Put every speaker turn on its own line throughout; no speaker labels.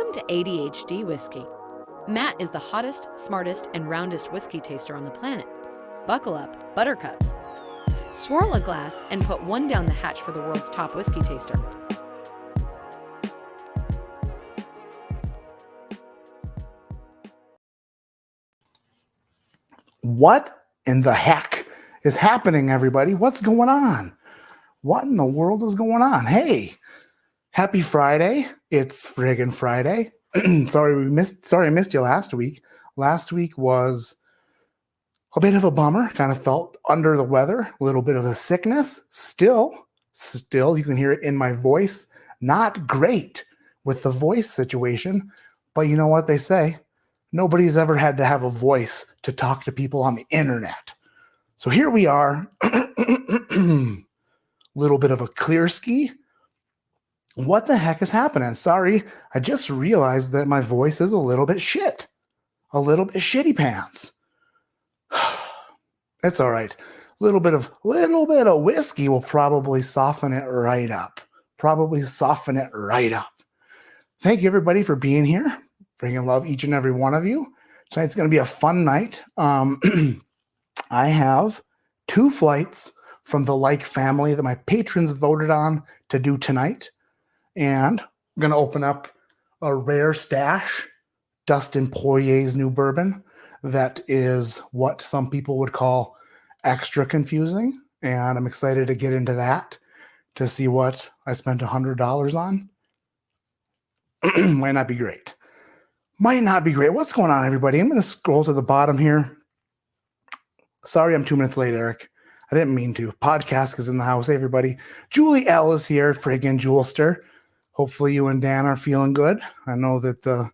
Welcome to ADHD Whiskey. Matt is the hottest, smartest, and roundest whiskey taster on the planet. Buckle up, buttercups. Swirl a glass and put one down the hatch for the world's top whiskey taster.
What in the heck is happening, everybody? What's going on? What in the world is going on? Hey, happy Friday. It's friggin' Friday. Sorry I missed you last week. Last week was a bit of a bummer. Kind of felt under the weather, a little bit of a sickness. Still, you can hear it in my voice. Not great with the voice situation, but you know what they say? Nobody's ever had to have a voice to talk to people on the internet. So here we are. Little bit of a clear ski. What the heck is happening? Sorry, I just realized that my voice is a little bit shit. A little bit shitty pants. It's all right. Little bit of whiskey will probably soften it right up. Thank you everybody for being here. Freaking love each and every one of you. Tonight's going to be a fun night. I have 2 flights from the Like family that my patrons voted on to do tonight. And I'm going to open up a rare stash, Dustin Poirier's new bourbon. That is what some people would call extra confusing. And I'm excited to get into that to see what I spent $100 on. Might not be great. What's going on, everybody? I'm going to scroll to the bottom here. Sorry, I'm 2 minutes late, Eric. I didn't mean to. Podcast is in the house. Hey, everybody. Julie L is here, friggin' Julester. Hopefully you and Dan are feeling good. I know that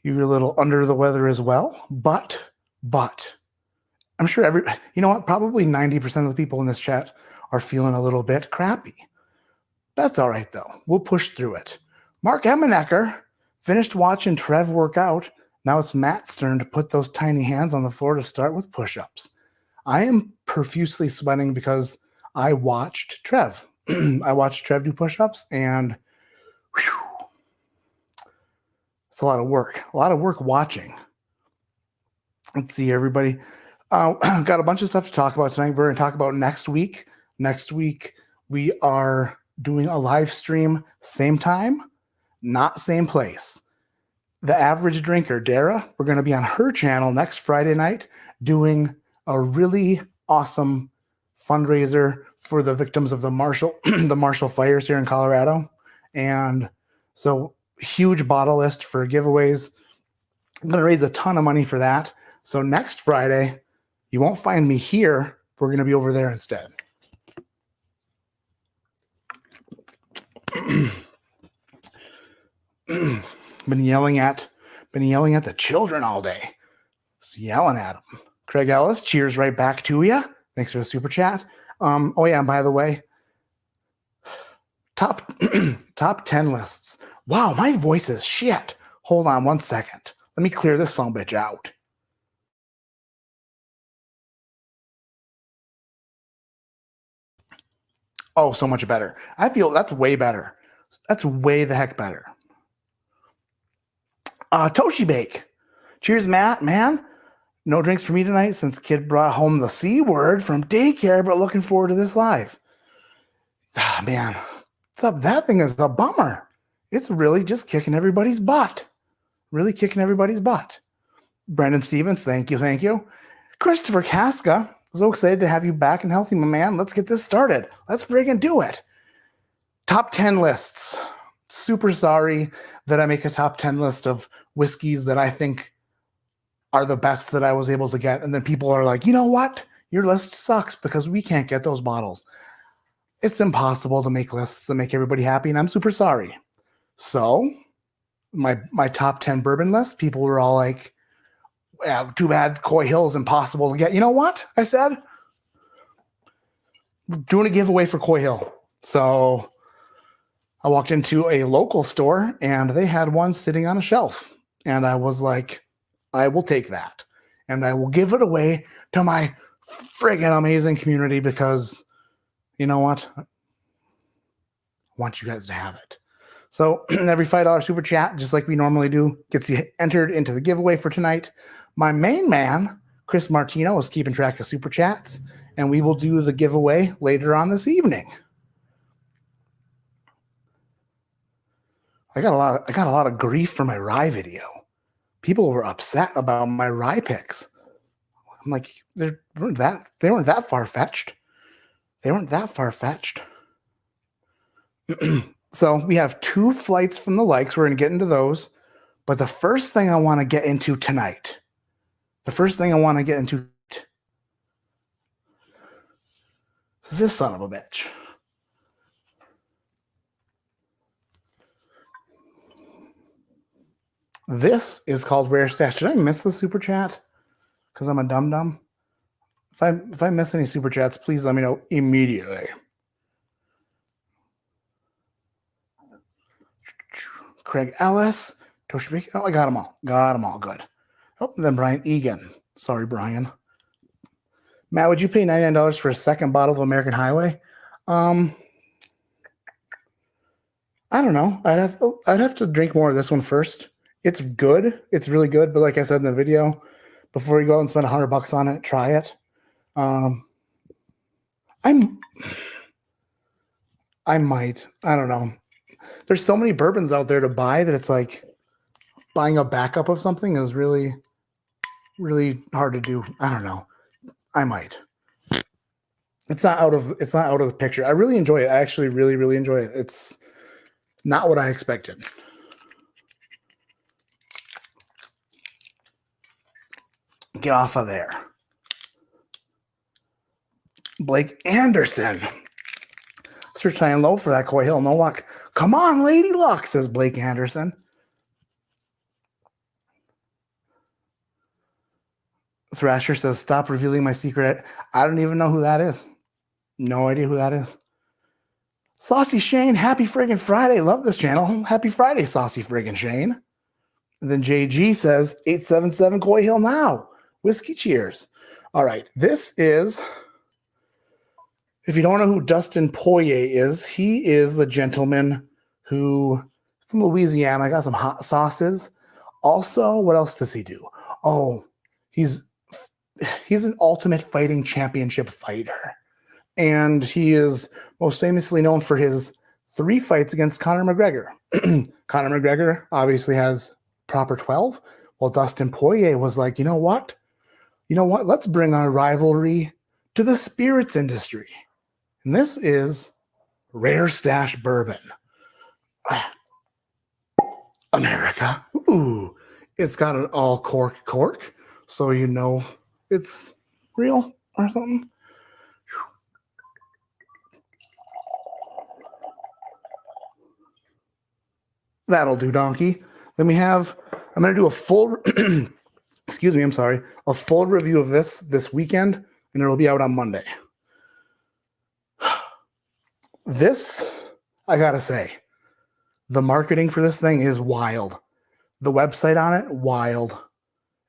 you're a little under the weather as well, but I'm sure you know what? Probably 90% of the people in this chat are feeling a little bit crappy. That's all right, though. We'll push through it. Mark Emmenecker finished watching Trev work out. Now it's Matt's turn to put those tiny hands on the floor to start with push-ups. I am profusely sweating because I watched Trev. I watched Trev do push-ups, and whew, it's a lot of work. A lot of work watching. Let's see, everybody. Got a bunch of stuff to talk about tonight. We're going to talk about next week. Next week, we are doing a live stream, same time, not same place. The Average Drinker, Dara, we're going to be on her channel next Friday night doing a really awesome fundraiser for the victims of the Marshall fires here in Colorado. And so huge bottle list for giveaways. I'm going to raise a ton of money for that. So next Friday, you won't find me here. We're going to be over there instead. Been yelling at the children all day. Just yelling at them. Craig Ellis, cheers right back to you. Thanks for the super chat. Oh yeah, and by the way, top 10 lists. Wow, my voice is shit. Hold on 1 second. Let me clear this sumbitch out. Oh, so much better. I feel that's way better. That's way the heck better. Toshi Bake. Cheers, Matt. Man, no drinks for me tonight since kid brought home the C word from daycare, but looking forward to this live. Man, what's up? That thing is a bummer. It's really just kicking everybody's butt. Brandon Stevens, thank you. Christopher Casca, so excited to have you back and healthy, my man. Let's get this started. Let's friggin' do it. Top 10 lists. Super sorry that I make a top 10 list of whiskeys that I think are the best that I was able to get. And then people are like, you know what? Your list sucks because we can't get those bottles. It's impossible to make lists that make everybody happy, and I'm super sorry. So my top 10 bourbon list, people were all like, yeah, too bad Coy Hill is impossible to get. You know what? I said, we're doing a giveaway for Coy Hill. So I walked into a local store and they had one sitting on a shelf. And I was like, I will take that. And I will give it away to my friggin' amazing community because, you know what? I want you guys to have it. So every $5 super chat, just like we normally do, gets you entered into the giveaway for tonight. My main man, Chris Martino, is keeping track of super chats, and we will do the giveaway later on this evening. I got a lot of grief for my rye video. People were upset about my rye picks. I'm like, they weren't that far-fetched. They weren't that far-fetched. So we have 2 flights from the likes. We're going to get into those. But the first thing I want to get into tonight, is this son of a bitch. This is called Rare Stash. Did I miss the super chat? Because I'm a dum-dum? If I miss any super chats, please let me know immediately. Craig Ellis, Toshibiki. Oh, I got them all. Good. Oh, and then Brian Egan. Sorry, Brian. Matt, would you pay $99 for a second bottle of American Highway? I don't know. I'd have to drink more of this one first. It's good. It's really good. But like I said in the video, before you go out and spend $100 on it, try it. I might. I don't know. There's so many bourbons out there to buy that it's like buying a backup of something is really, really hard to do. I don't know. I might. It's not out of the picture. I really enjoy it. I actually really, really enjoy it. It's not what I expected. Get off of there. Blake Anderson. Search high and low for that Coy Hill. No luck. Come on, Lady Luck, says Blake Anderson. Thrasher says, stop revealing my secret. I don't even know who that is. No idea who that is. Saucy Shane, happy friggin' Friday. Love this channel. Happy Friday, Saucy friggin' Shane. And then JG says, 877 Coy Hill now. Whiskey cheers. All right, this is... If you don't know who Dustin Poirier is, he is the gentleman who, from Louisiana, got some hot sauces. Also, what else does he do? Oh, he's an Ultimate Fighting Championship fighter. And he is most famously known for his 3 fights against Conor McGregor. Conor McGregor obviously has proper 12. Well, Dustin Poirier was like, you know what? Let's bring our rivalry to the spirits industry. And this is Rare Stash Bourbon. America. Ooh, it's got an all cork, so you know it's real or something. That'll do, donkey. Then I'm going to do a full, a full review of this weekend, and it'll be out on Monday. This, I gotta say, the marketing for this thing is wild. The website on it, wild.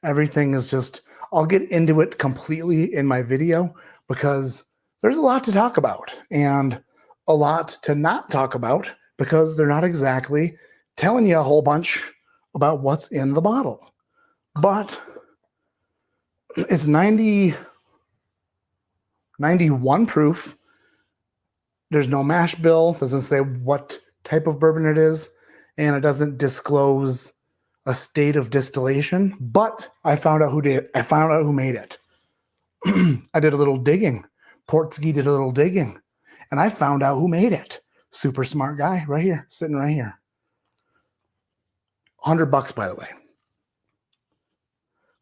Everything is just, I'll get into it completely in my video because there's a lot to talk about and a lot to not talk about because they're not exactly telling you a whole bunch about what's in the bottle. But it's 91 proof. There's no mash bill, doesn't say what type of bourbon it is, and it doesn't disclose a state of distillation, but I found out who made it. I did a little digging. Portsky did a little digging, and I found out who made it. Super smart guy right here, sitting right here. $100, by the way.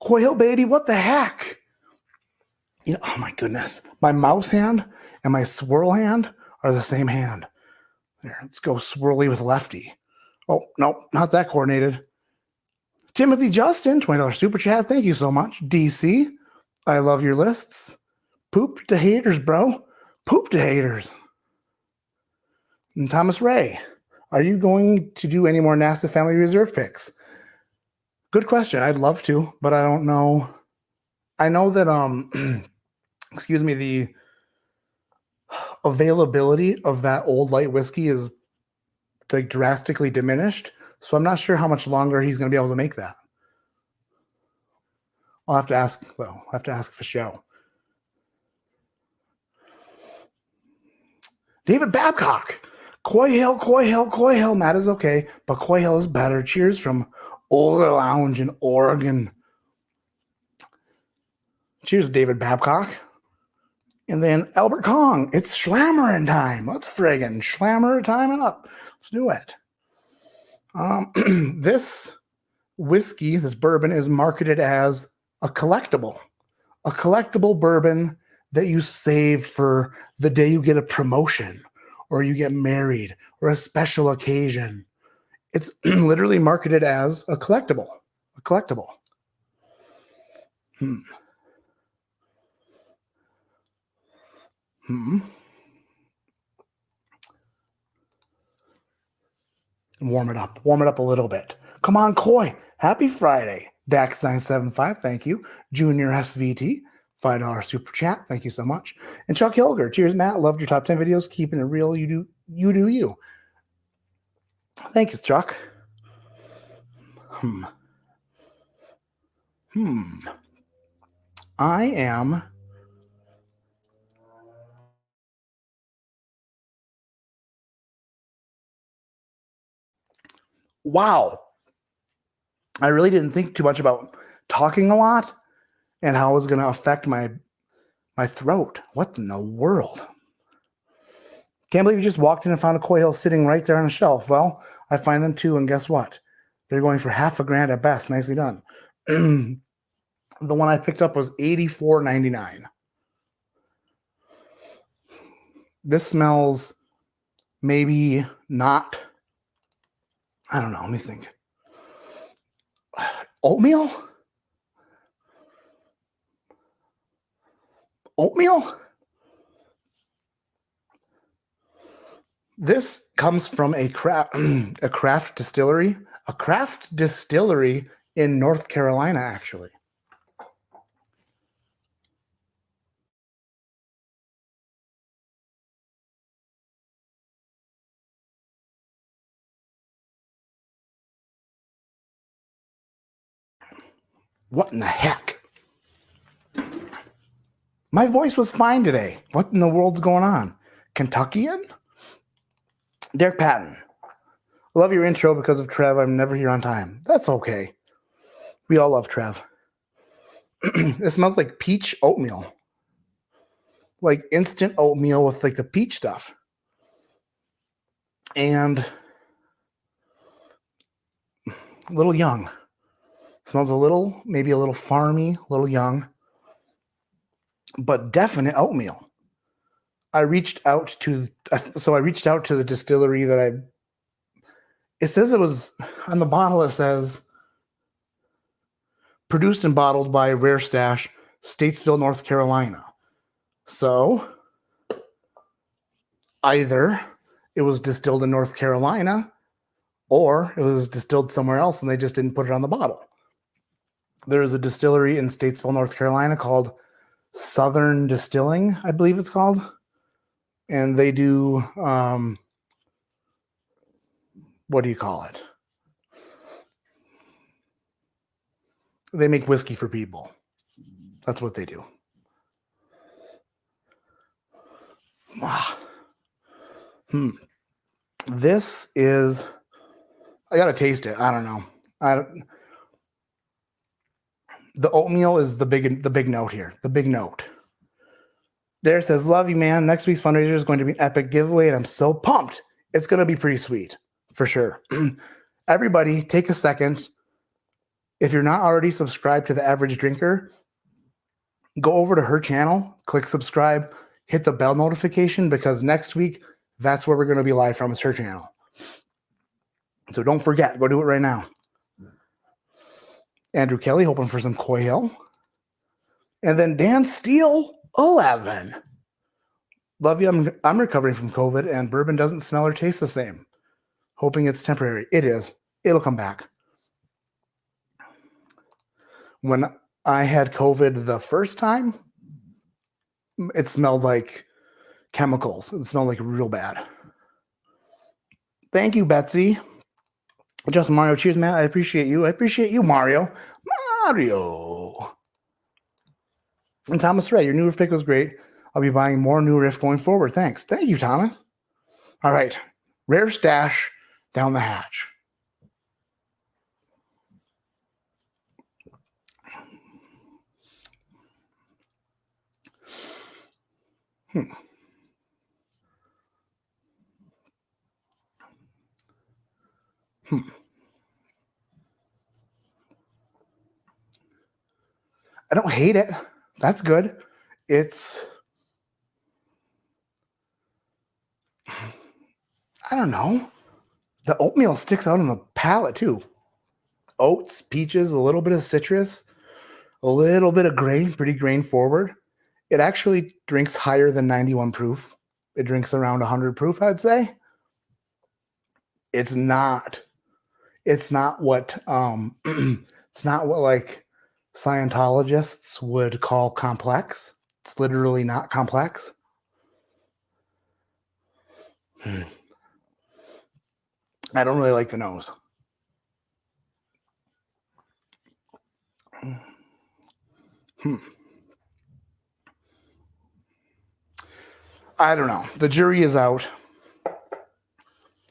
Coy Hill, baby, what the heck? Oh my goodness. My mouse hand and my swirl hand are the same hand. There, let's go swirly with lefty. Oh, no, not that coordinated. Timothy Justin, $20 super chat. Thank you so much. DC, I love your lists. Poop to haters, bro. Poop to haters. And Thomas Ray, are you going to do any more NASA Family Reserve picks? Good question. I'd love to, but I don't know. I know that, the availability of that old light whiskey is like drastically diminished. So I'm not sure how much longer he's going to be able to make that. I'll have to ask. Well, I'll have to ask for show. David Babcock. Coy Hill, Coy Hill, Coy Hill. Matt is okay, but Coy Hill is better. Cheers from Olga Lounge in Oregon. Cheers, David Babcock. And then Albert Kong. It's Schlammerin' time. Let's friggin' Schlammer time it up. Let's do it. This whiskey, this bourbon, is marketed as a collectible bourbon that you save for the day you get a promotion or you get married or a special occasion. It's literally marketed as a collectible. Warm it up a little bit. Come on, Coy. Happy Friday. Dax975, thank you. Junior SVT, $5 super chat. Thank you so much. And Chuck Hilger, cheers, Matt. Loved your top 10 videos. Keeping it real. You do you. Thank you, Chuck. I am... Wow. I really didn't think too much about talking a lot and how it was going to affect my throat. What in the world? Can't believe you just walked in and found a Coy Hill sitting right there on a shelf. Well, I find them too, and guess what? They're going for $50,000 at best. Nicely done. The one I picked up was $84.99. This smells maybe not... I don't know. Let me think. Oatmeal? This comes from a craft distillery. A craft distillery in North Carolina, actually. What in the heck? My voice was fine today. What in the world's going on? Kentuckian? Derek Patton. Love your intro because of Trev. I'm never here on time. That's okay. We all love Trev. It smells like peach oatmeal. Like instant oatmeal with like the peach stuff. And a little young. Smells maybe a little farmy, a little young, but definite oatmeal. I reached out to the distillery it says it was, on the bottle it says, produced and bottled by Rare Stash, Statesville, North Carolina. So, either it was distilled in North Carolina, or it was distilled somewhere else and they just didn't put it on the bottle. There is a distillery in Statesville, North Carolina called Southern Distilling, I believe it's called. And they do, what do you call it? They make whiskey for people. That's what they do. This is, I gotta taste it. I don't know. The oatmeal is the big note here. The big note. There says, love you, man. Next week's fundraiser is going to be an epic giveaway, and I'm so pumped. It's going to be pretty sweet, for sure. Everybody, take a second. If you're not already subscribed to The Average Drinker, go over to her channel, click subscribe, hit the bell notification, because next week, that's where we're going to be live from, is her channel. So don't forget. Go do it right now. Andrew Kelly, hoping for some Coy Hill. And then Dan Steele, 11. Love you. I'm recovering from COVID, and bourbon doesn't smell or taste the same. Hoping it's temporary. It is. It'll come back. When I had COVID the first time, it smelled like chemicals. It smelled like real bad. Thank you, Betsy. Just Mario. Cheers, Matt. I appreciate you. I appreciate you, Mario. Mario. And Thomas Ray, your new riff pick was great. I'll be buying more new riff going forward. Thanks. Thank you, Thomas. All right. Rare stash down the hatch. I don't hate it. That's good. It's, I don't know. The oatmeal sticks out on the palate too. Oats, peaches, a little bit of citrus, a little bit of grain, pretty grain forward. It actually drinks higher than 91 proof. It drinks around 100 proof, I'd say. It's not what it's not what like Scientologists would call complex. It's literally not complex. I don't really like the nose. I don't know. The jury is out.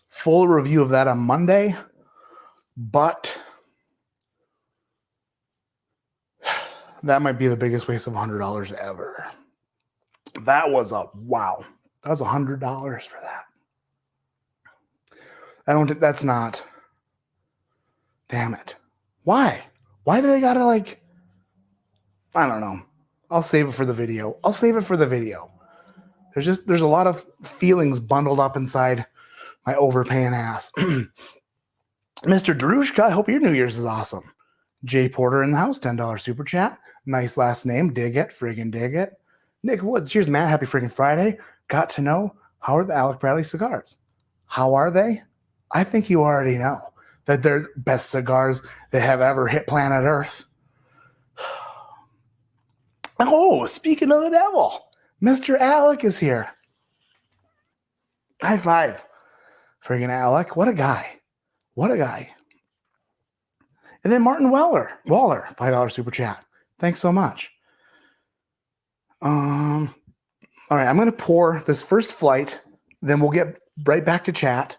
Full review of that on Monday, but that might be the biggest waste of $100 ever. That was wow. That was $100 for that. That's not. Damn it. Why? Why do they gotta like, I don't know. I'll save it for the video. There's a lot of feelings bundled up inside my overpaying ass. Mr. Darushka, I hope your New Year's is awesome. Jay Porter in the house, $10 super chat. Nice last name. Dig it. Friggin' dig it. Nick Woods, cheers, Matt. Happy friggin' Friday. Got to know, how are the Alec Bradley cigars? How are they? I think you already know that they're best cigars that have ever hit planet Earth. Oh, speaking of the devil, Mr. Alec is here. High five. Friggin' Alec. What a guy. And then Martin Waller, $5 super chat. Thanks so much. All right, I'm going to pour this first flight, then we'll get right back to chat.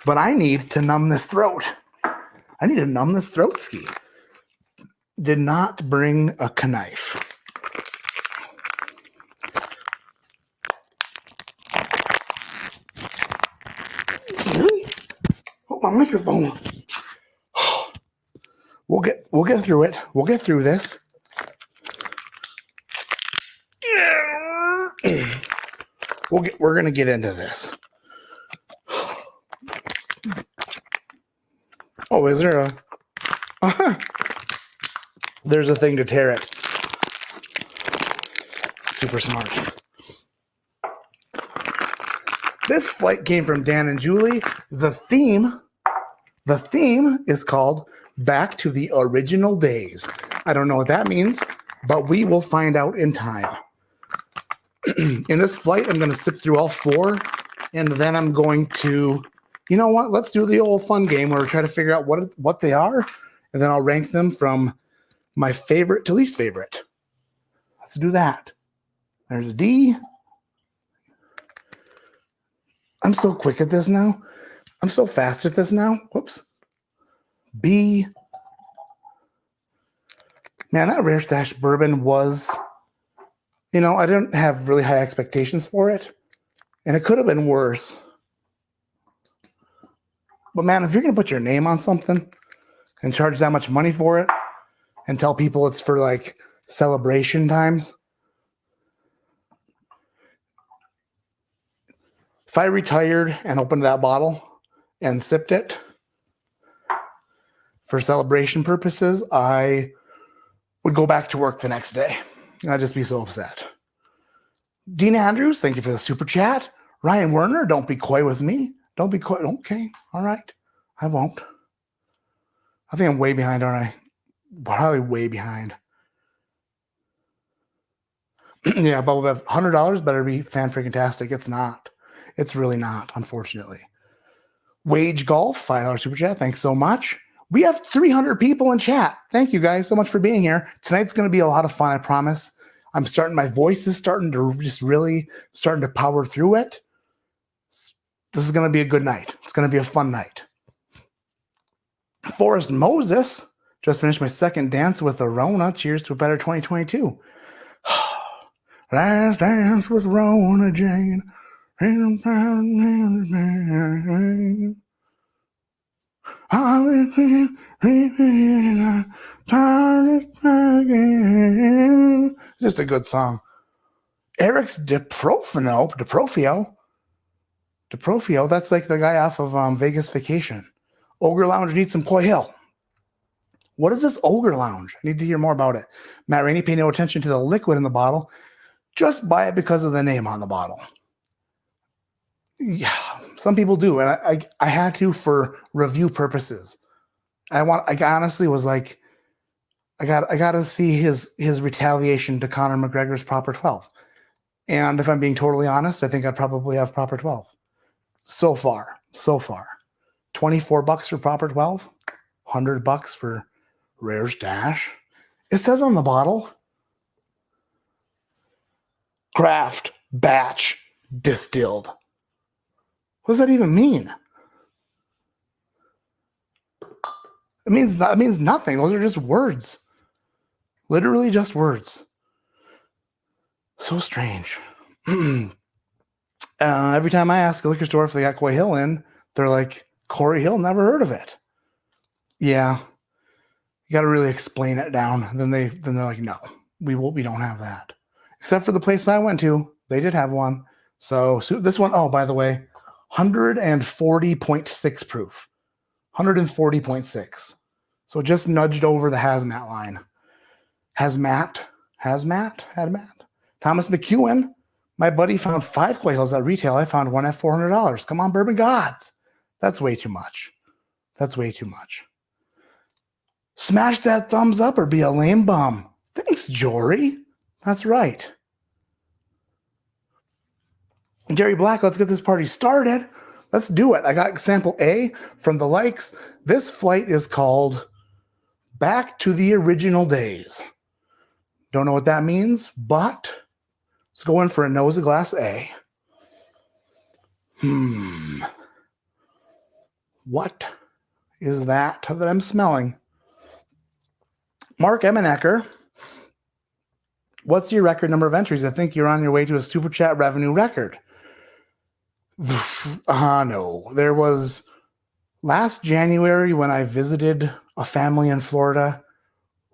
But I need to numb this throat. Ski. Did not bring a knife. Oh, my microphone. We'll get through it. We'll get through this. We're gonna get into this. Oh, is there a? There's a thing to tear it. Super smart. This flight came from Dan and Julie. The theme is called Back to the Original Days. I don't know what that means, but we will find out in time. In this flight, I'm going to sip through all four, and then I'm going to, you know what? Let's do the old fun game where we try to figure out what they are, and then I'll rank them from my favorite to least favorite. Let's do that. There's a D. I'm so quick at this now. I'm so fast at this now. Whoops. B. Man, that Rare Stash bourbon was, I didn't have really high expectations for it, and it could have been worse. But man, if you're going to put your name on something and charge that much money for it and tell people it's for like celebration times, if I retired and opened that bottle and sipped it for celebration purposes, I would go back to work the next day. I'd just be so upset. Dean Andrews, thank you for the super chat. Ryan Werner, don't be coy with me. Don't be coy. Okay, all right. I won't. I think I'm way behind, aren't I? Probably way behind. Yeah, Bubble Bev, $100 better be fan-freaking-tastic. It's not. It's really not, unfortunately. Wage Golf, $5 super chat. Thanks so much. We have 300 people in chat. Thank you guys so much for being here. Tonight's going to be a lot of fun, I promise. My voice is starting to just really starting to power through it. This is going to be a good night. It's going to be a fun night. Forrest Moses, just finished my second dance with a Rona. Cheers to a better 2022. Last dance with Rona Jane. Just a good song. Eric's DeProfio, that's like the guy off of Vegas Vacation. Ogre Lounge needs some Coy Hill. What is this Ogre Lounge? I need to hear more about it. Matt Rainey, pay no attention to the liquid in the bottle. Just buy it because of the name on the bottle. Yeah, some people do, and I had to for review purposes. I honestly was like, I got to see his retaliation to Conor McGregor's proper 12. And if I'm being totally honest, I think I probably have proper 12. So far. $24 for proper 12, $100 for rare stash. It says on the bottle, craft, batch, distilled. What does that even mean? It means nothing. Those are just words. Literally just words. So strange. Every time I ask a liquor store if they got Coy Hill in, they're like, Corey Hill, never heard of it. Yeah. You got to really explain it down. Then they're like, no, we don't have that. Except for the place I went to, they did have one. So this one, oh, by the way, 140.6 proof. 140.6. So just nudged over the hazmat line. Hazmat. Thomas McEwen, my buddy found 5 Coy Hills at retail. I found one at $400. Come on, Bourbon Gods. That's way too much. Smash that thumbs up or be a lame bum. Thanks, Jory. That's right. Jerry Black, let's get this party started. Let's do it. I got sample A from the likes. This flight is called Back to the Original Days. Don't know what that means, but let's go in for a nose of glass A. What is that I'm smelling? Mark Emenecker, what's your record number of entries? I think you're on your way to a super chat revenue record. No. There was last January when I visited a family in Florida.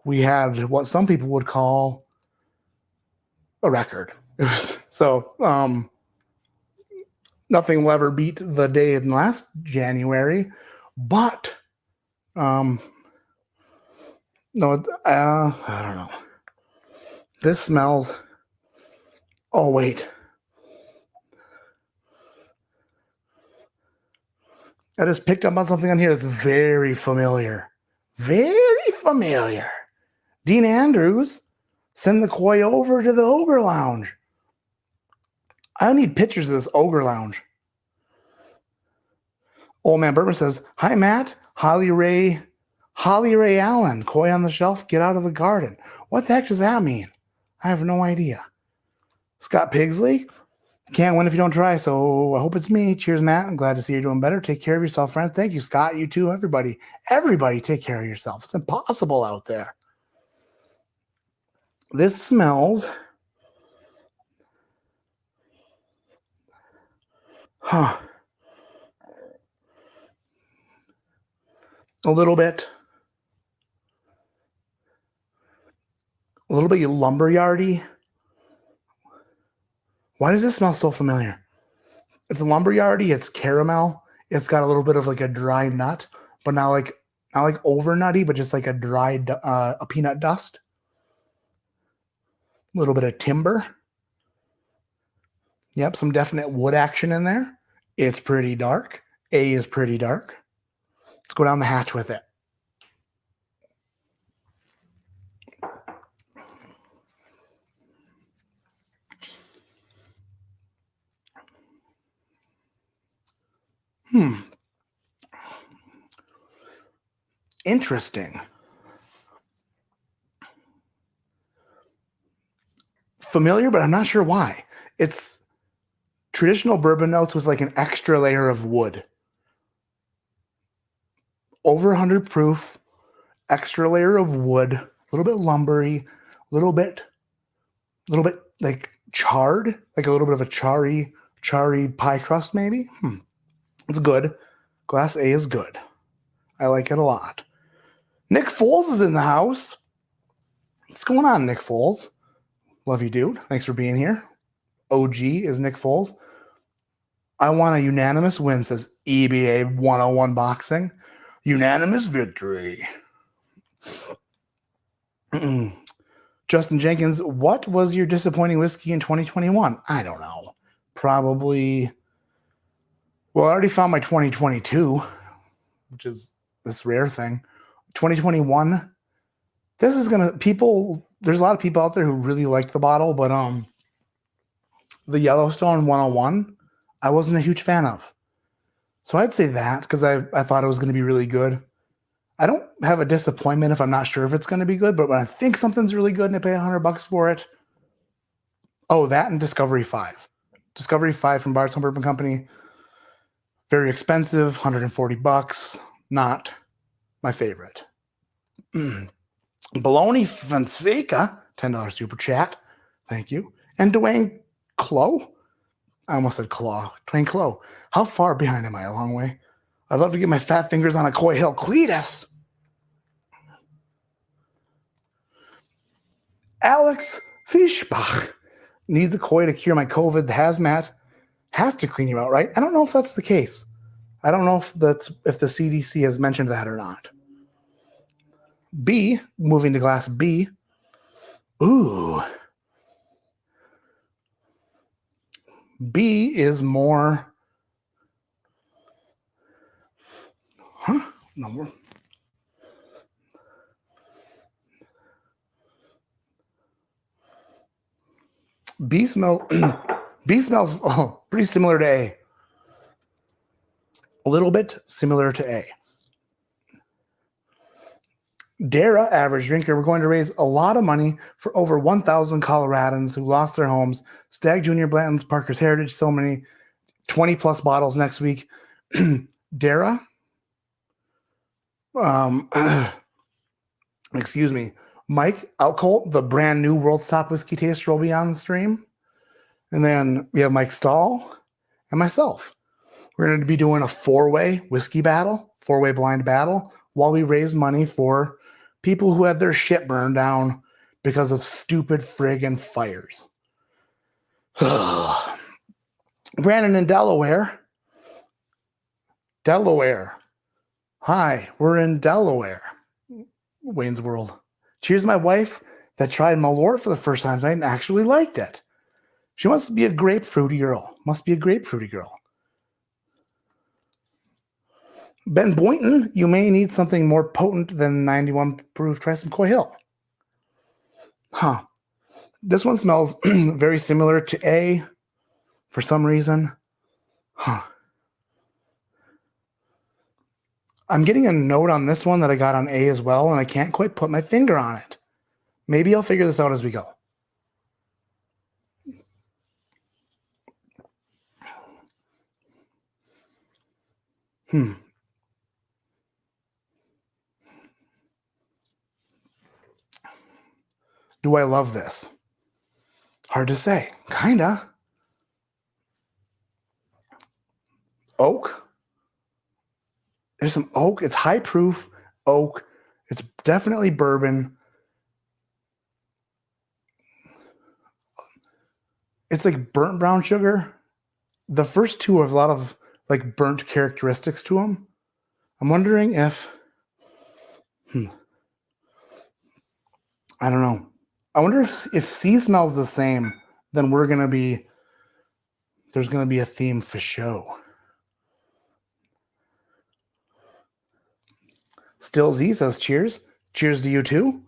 We had what some people would call a record. Nothing will ever beat the day in last January, but no, I don't know. This smells. Oh wait. I just picked up on something on here that's very familiar. Very familiar. Dean Andrews, send the Coy over to the Ogre Lounge. I don't need pictures of this Ogre Lounge. Old Man Bourbon says, hi, Matt. Holly Ray Allen, Coy on the shelf, get out of the garden. What the heck does that mean? I have no idea. Scott Pigsley, can't win if you don't try, so I hope it's me. Cheers, Matt. I'm glad to see you're doing better. Take care of yourself, friend. Thank you, Scott. You too, everybody. Everybody take care of yourself. It's impossible out there. This smells... A little bit lumberyardy. Why does this smell so familiar? It's lumberyardy. It's caramel. It's got a little bit of like a dry nut, but not like over nutty, but just like a dry a peanut dust. A little bit of timber. Yep, some definite wood action in there. It's pretty dark. A is pretty dark. Let's go down the hatch with it. Interesting. Familiar, but I'm not sure why. It's traditional bourbon notes with like an extra layer of wood. Over 100 proof, extra layer of wood, a little bit lumbery, a little bit like charred, like a little bit of a charry pie crust maybe. It's good. Glass A is good. I like it a lot. Nick Foles is in the house. What's going on, Nick Foles? Love you, dude. Thanks for being here. OG is Nick Foles. I want a unanimous win, says EBA 101 Boxing. Unanimous victory. Justin Jenkins, what was your disappointing whiskey in 2021? I don't know. Probably. Well, I already found my 2022, which is this rare thing. 2021. This is going to, people, there's a lot of people out there who really liked the bottle, but the Yellowstone 101, I wasn't a huge fan of. So I'd say that because I thought it was going to be really good. I don't have a disappointment if I'm not sure if it's going to be good, but when I think something's really good and I pay $100 for it, oh, that and Discovery 5. Discovery 5 from Bardstown Bourbon Company. Very expensive, $140. Not my favorite. Baloney Fonseca, $10 super chat. Thank you. And Dwayne Clow. I almost said Claw. Dwayne Clow. How far behind am I? A long way. I'd love to get my fat fingers on a Coy Hill Cletus. Alex Fischbach. Needs a Coy to cure my COVID. The hazmat has to clean you out, right? I don't know if that's the case. I don't know if the CDC has mentioned that or not. B, moving to glass B. Ooh. B is more. No more. B smells pretty similar to A. A little bit similar to A. Dara, average drinker, we're going to raise a lot of money for over 1,000 Coloradans who lost their homes. Stag Junior Blanton's, Parker's Heritage, so many, 20 plus bottles next week. Dara, excuse me, Mike Outcolt, the brand new World's Top Whiskey Taster, will be on the stream. And then we have Mike Stahl and myself. We're going to be doing a four-way whiskey battle, four-way blind battle, while we raise money for people who had their shit burned down because of stupid friggin' fires. Brandon in Delaware. Hi, we're in Delaware. Wayne's World. Cheers, my wife that tried Malort for the first time tonight and actually liked it. She must be a grapefruity girl. Ben Boynton, you may need something more potent than 91 proof. Try some Coy Hill. This one smells very similar to A for some reason. I'm getting a note on this one that I got on A as well, and I can't quite put my finger on it. Maybe I'll figure this out as we go. Do I love this? Hard to say. Kinda. Oak. There's some oak. It's high proof oak. It's definitely bourbon. It's like burnt brown sugar. The first two have a lot of like burnt characteristics to them. I'm wondering if, I don't know. I wonder if C smells the same, then there's going to be a theme for show. Still Z says cheers. Cheers to you too.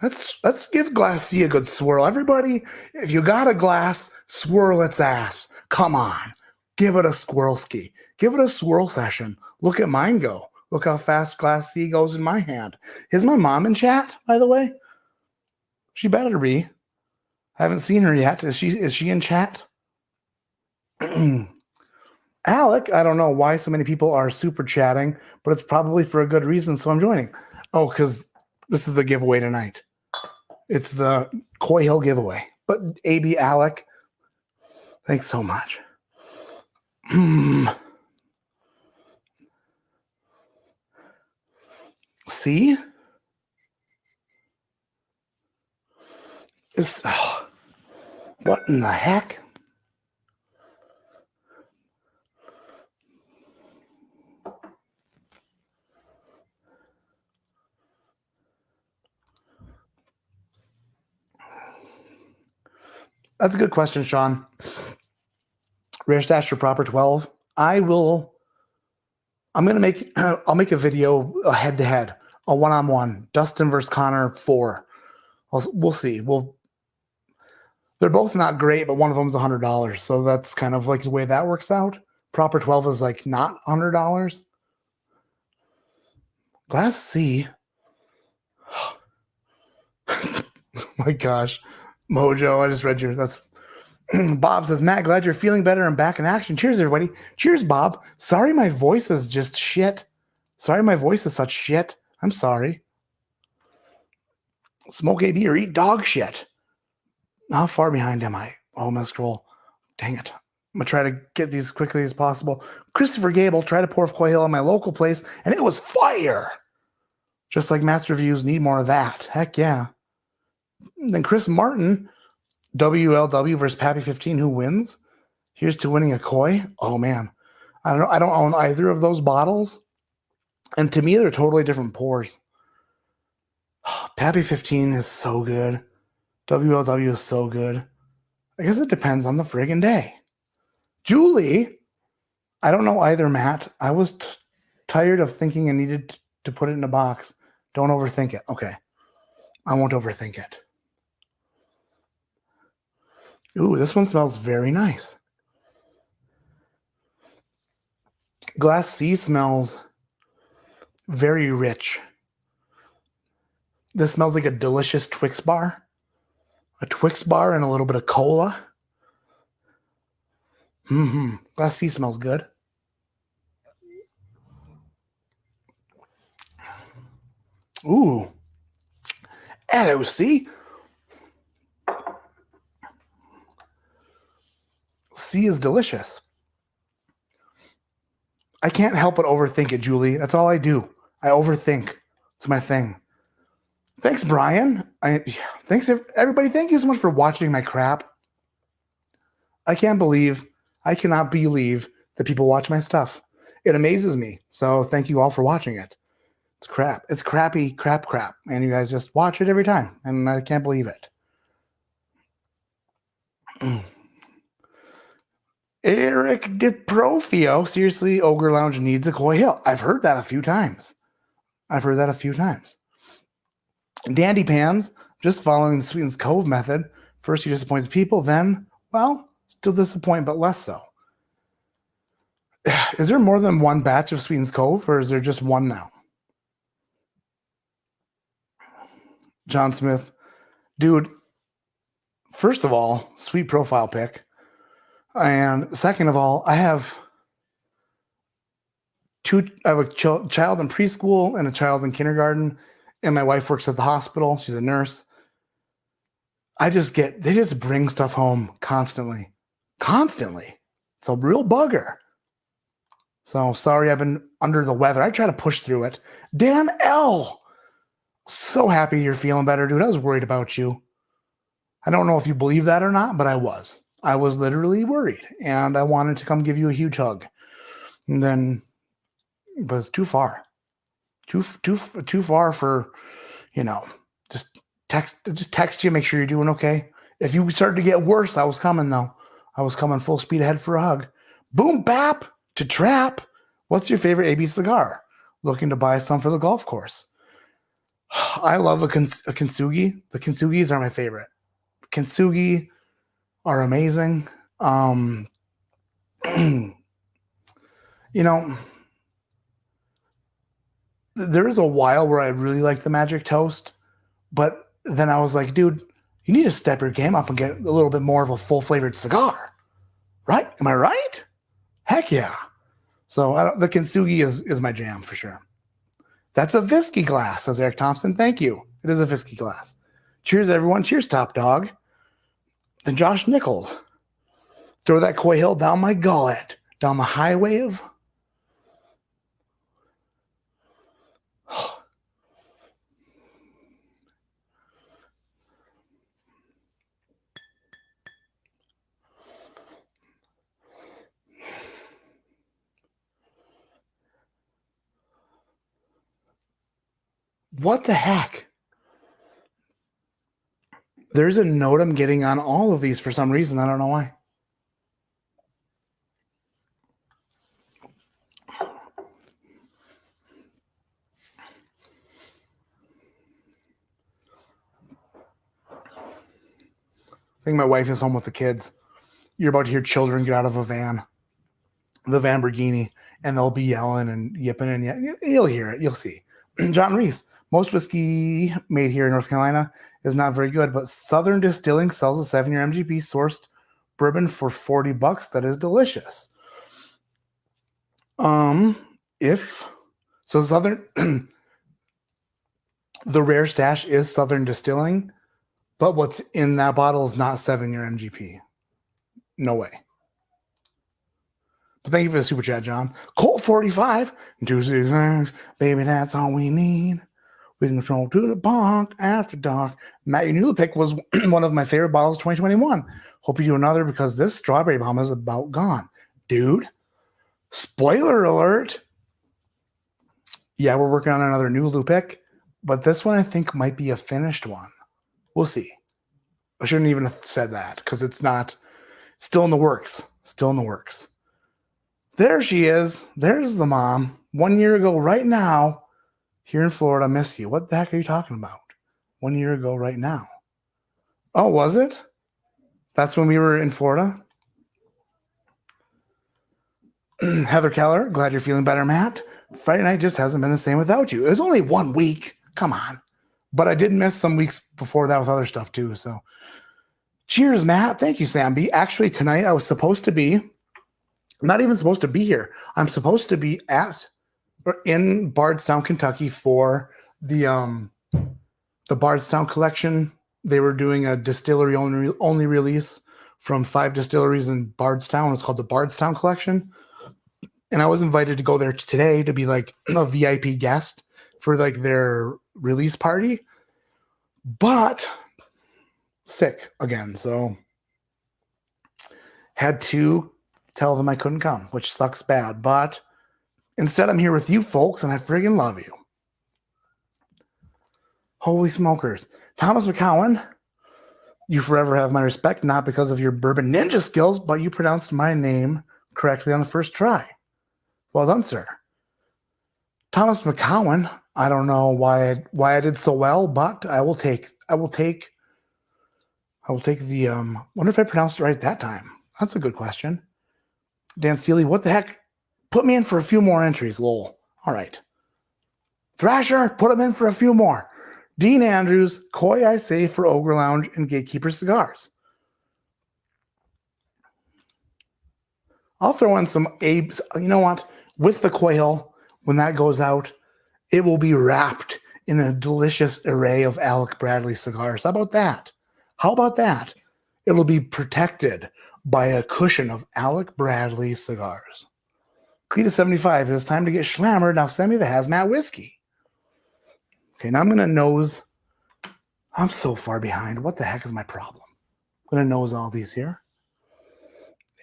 Let's give glass C a good swirl. Everybody, if you got a glass, swirl its ass. Come on. Give it a squirrel ski. Give it a swirl session. Look at mine go. Look how fast Glass C goes in my hand. Is my mom in chat, by the way? She better be. I haven't seen her yet. Is she in chat? Alec, I don't know why so many people are super chatting, but it's probably for a good reason, so I'm joining. Oh, because this is a giveaway tonight. It's the Coy Hill giveaway. But AB Alec, thanks so much. See? What in the heck? That's a good question, Sean. Rare Stash or Proper 12. I'll make a video, a head-to-head, a one-on-one, Dustin versus Connor 4. We'll see. They're both not great, but one of them is $100. So that's kind of like the way that works out. Proper 12 is like not $100. Glass C. Oh my gosh. Mojo, I just read your, that's Bob says, Matt, glad you're feeling better and back in action. Cheers, everybody. Cheers, Bob. Sorry my voice is just shit. Sorry my voice is such shit. I'm sorry. Smoke AB or eat dog shit. How far behind am I? Oh, I'm going to scroll. Dang it. I'm going to try to get these as quickly as possible. Christopher Gable tried to pour of Coy Hill on my local place, and it was fire. Just like Master Reviews need more of that. Heck yeah. And then Chris Martin, WLW versus Pappy 15, who wins? Here's to winning a Coy. Oh, man. I don't know. I don't own either of those bottles. And to me, they're totally different pours. Pappy 15 is so good. WLW is so good. I guess it depends on the friggin' day. Julie, I don't know either, Matt. I was tired of thinking I needed to put it in a box. Don't overthink it. Okay. I won't overthink it. Ooh, this one smells very nice. Glass C smells very rich. This smells like a delicious Twix bar. A Twix bar and a little bit of cola. Glass C smells good. Ooh. Hello, C. C is delicious. I can't help but overthink it, Julie. That's all I do. I overthink. It's my thing. Thanks, Brian. Thanks, everybody. Thank you so much for watching my crap. I cannot believe that people watch my stuff. It amazes me. So thank you all for watching it. It's crap. It's crappy crap. And you guys just watch it every time. And I can't believe it. Eric DiProfio. Seriously, Ogre Lounge needs a Coy Hill. I've heard that a few times. Dandy Pans, just following the Sweetens Cove method. First you disappoint people, then, well, still disappoint, but less so. Is there more than one batch of Sweetens Cove, or is there just one now? John Smith, dude, first of all, sweet profile pic. And second of all, I have a child in preschool and a child in kindergarten, and my wife works at the hospital. She's a nurse. They just bring stuff home constantly. It's a real bugger. So sorry, I've been under the weather. I try to push through it. Dan L. So happy you're feeling better, dude. I was worried about you. I don't know if you believe that or not, but I was. I was literally worried, and I wanted to come give you a huge hug. And then it was too far. Too far for, just text you, make sure you're doing okay. If you started to get worse, I was coming, though. I was coming full speed ahead for a hug. Boom, bap to trap. What's your favorite AB cigar? Looking to buy some for the golf course. I love a Kintsugi. The Kintsugis are my favorite. Kintsugi are amazing. You know, there was a while where I really liked the Magic Toast, but then I was like, dude, you need to step your game up and get a little bit more of a full flavored cigar, right? Am I right? Heck yeah. So the Kintsugi is my jam for sure. That's a whiskey glass, says Eric Thompson. Thank you. It is a whiskey glass. Cheers, everyone. Cheers, Top Dog. Then Josh Nichols. Throw that Coy Hill down my gullet, down the highway of... What the heck? There's a note I'm getting on all of these for some reason. I don't know why. I think my wife is home with the kids. You're about to hear children get out of a van, the Lamborghini, and they'll be yelling and yipping, and you'll hear it. You'll see. John Reese. Most whiskey made here in North Carolina is not very good, but Southern Distilling sells a 7-year MGP sourced bourbon for $40. That is delicious. Southern, the rare stash is Southern Distilling, but what's in that bottle is not 7-year MGP. No way. But thank you for the super chat, John. Colt 45, 266, baby, that's all we need. We can stroll to the park after dark. Matt, your new pick was one of my favorite bottles of 2021. Hope you do another because this strawberry bomb is about gone. Dude, spoiler alert. Yeah, we're working on another new pick, but this one I think might be a finished one. We'll see. I shouldn't even have said that because it's not. Still in the works. Still in the works. There she is. There's the mom. 1 year ago right now. Here in Florida, miss you. What the heck are you talking about? 1 year ago right now. Oh, was it? That's when we were in Florida? Heather Keller, glad you're feeling better, Matt. Friday night just hasn't been the same without you. It was only 1 week. Come on. But I did miss some weeks before that with other stuff too. So cheers, Matt. Thank you, Sam B. Actually, tonight I was supposed to be, I'm not even supposed to be here. I'm supposed to be in Bardstown, Kentucky for the Bardstown collection. They were doing a distillery only release from 5 distilleries in Bardstown. It's called the Bardstown collection. And I was invited to go there today to be like a VIP guest for like their release party, but sick again. So had to tell them I couldn't come, which sucks bad, but instead, I'm here with you folks, and I friggin' love you. Holy smokers. Thomas McCowan, you forever have my respect, not because of your bourbon ninja skills, but you pronounced my name correctly on the first try. Well done, sir. Thomas McCowan, I don't know why I did so well, but I will take the, wonder if I pronounced it right that time. That's a good question. Dan Seeley, what the heck? Put me in for a few more entries, lol. All right. Thrasher, put him in for a few more. Dean Andrews, Coy I save for Ogre Lounge and Gatekeeper Cigars. I'll throw in some Abe's. You know what? With the Coy Hill, when that goes out, it will be wrapped in a delicious array of Alec Bradley cigars. How about that? How about that? It'll be protected by a cushion of Alec Bradley cigars. Cletus 75, it's time to get schlammered. Now send me the hazmat whiskey. Okay, now I'm going to nose. I'm so far behind. What the heck is my problem? I'm going to nose all these here.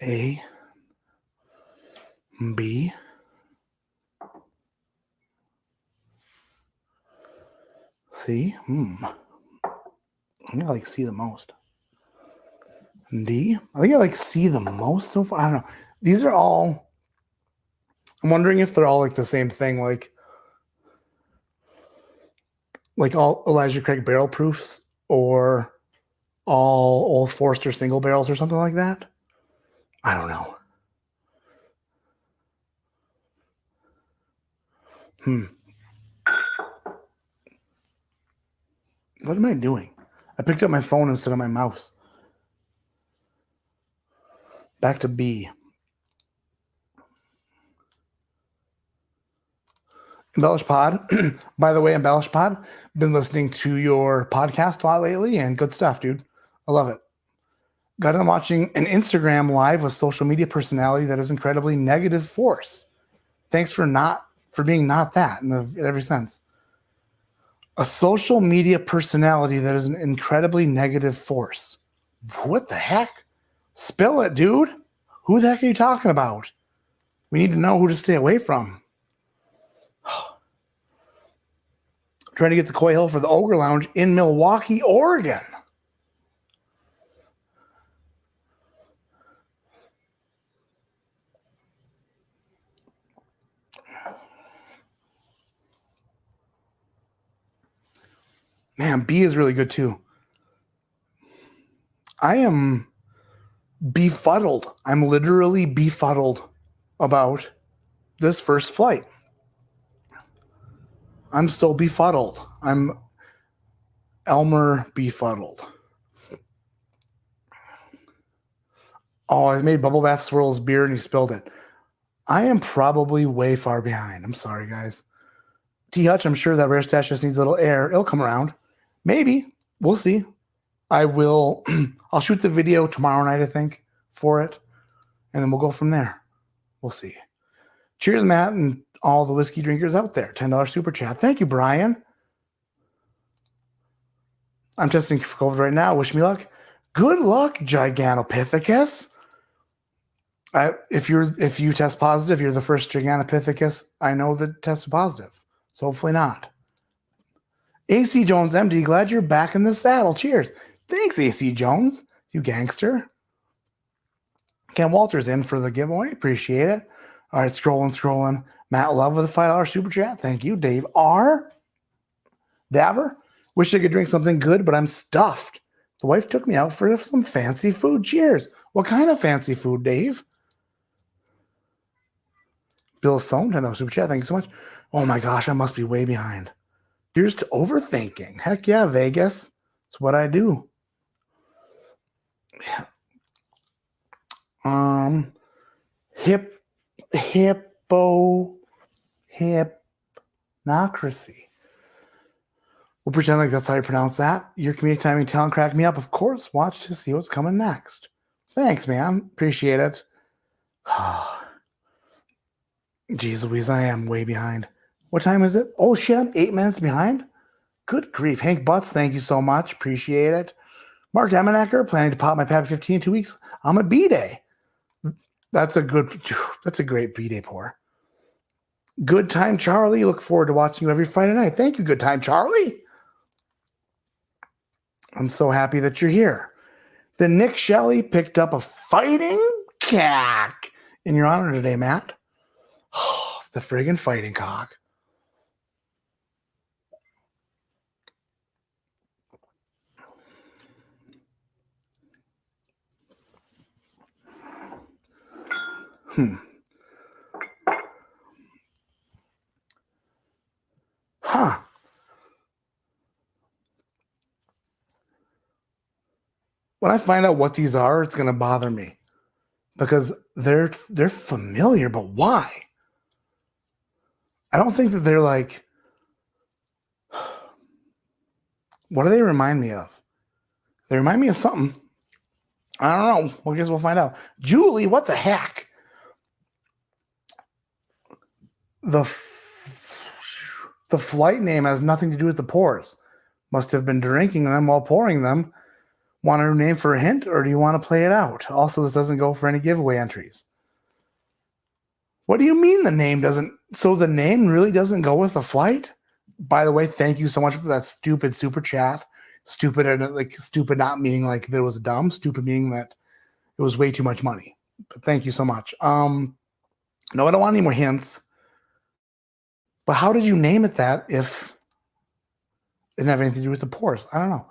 A, B, C. I think I like C the most. D. I think I like C the most so far. I don't know. These are all. I'm wondering if they're all like the same thing, like all Elijah Craig barrel proofs or all Old Forester single barrels or something like that. I don't know. What am I doing? I picked up my phone instead of my mouse. Back to B. Embellish Pod. By the way, Embellish Pod, been listening to your podcast a lot lately, and good stuff, dude. I love it. Got done watching an Instagram live with social media personality that is incredibly negative force. Thanks for being not that in every sense. A social media personality that is an incredibly negative force. What the heck? Spill it, dude. Who the heck are you talking about? We need to know who to stay away from. Trying to get the Coy Hill for the Ogre Lounge in Milwaukee, Oregon. Man, B is really good too. I am befuddled. I'm literally befuddled about this first flight. I'm so befuddled. I'm Elmer befuddled. Oh, I made Bubble Bath Swirls beer and he spilled it. I am probably way far behind. I'm sorry, guys. T-Hutch, I'm sure that Rare Stash just needs a little air. It'll come around. Maybe. We'll see. I will. I'll shoot the video tomorrow night, I think, for it. And then we'll go from there. We'll see. Cheers, Matt, and all the whiskey drinkers out there. $10 super chat. Thank you, Brian. I'm testing for COVID right now. Wish me luck. Good luck, Gigantopithecus. If you test positive, you're the first Gigantopithecus I know that tested positive. So hopefully not. AC Jones MD, glad you're back in the saddle. Cheers. Thanks, AC Jones, you gangster. Ken Walters in for the giveaway. Appreciate it. All right, scrolling. Matt Love with a $5 super chat. Thank you. Dave R. Daver. Wish I could drink something good, but I'm stuffed. The wife took me out for some fancy food. Cheers. What kind of fancy food, Dave? Bill Sohn, $10 super chat. Thank you so much. Oh my gosh, I must be way behind. Here's to overthinking. Heck yeah, Vegas. It's what I do. Hypocrisy. We'll pretend like that's how you pronounce that. Your comedic timing talent cracked me up. Of course, watch to see what's coming next. Thanks, man. Appreciate it. Jeez Louise, I am way behind. What time is it? Oh, shit, I'm 8 minutes behind? Good grief. Hank Butts, thank you so much. Appreciate it. Mark Amenacker, planning to pop my PAP 15 in 2 weeks. I'm a B-Day. That's a great B-Day pour. Good Time Charlie, look forward to watching you every Friday night. Thank you, Good Time Charlie. I'm so happy that you're here. Then Nick Shelley picked up a fighting cock in your honor today, Matt. Oh, the friggin' fighting cock. Huh. When I find out what these are, it's going to bother me because they're familiar, but why? I don't think that they're like, what do they remind me of? They remind me of something. I don't know. Well, I guess we'll find out. Julie, what the heck? The flight name has nothing to do with the pours. Must have been drinking them while pouring them. Want a name for a hint, or do you want to play it out? Also, this doesn't go for any giveaway entries. What do you mean the name doesn't? So the name really doesn't go with the flight? By the way, thank you so much for that stupid super chat. Stupid, and like stupid not meaning like that it was dumb. Stupid meaning that it was way too much money. But thank you so much. No, I don't want any more hints. But how did you name it that if it didn't have anything to do with the pours? I don't know.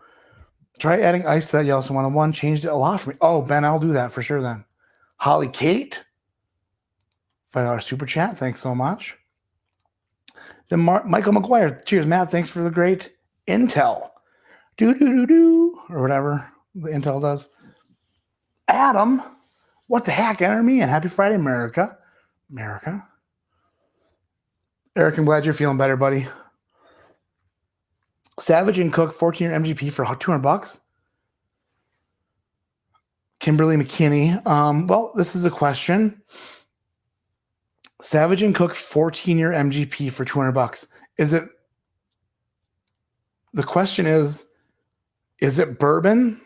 Try adding ice to that Yellow 101. Changed it a lot for me. Oh, Ben, I'll do that for sure then. Holly Kate. $5 super chat. Thanks so much. Then Michael McGuire. Cheers, Matt. Thanks for the great intel. Do, or whatever the intel does. Adam, what the heck? Enter me and happy Friday, America. America. Eric, I'm glad you're feeling better, buddy. Savage and Cook 14-year MGP for $200. Kimberly McKinney. Well, this is a question. Savage and Cook 14-year MGP for $200. The question is it bourbon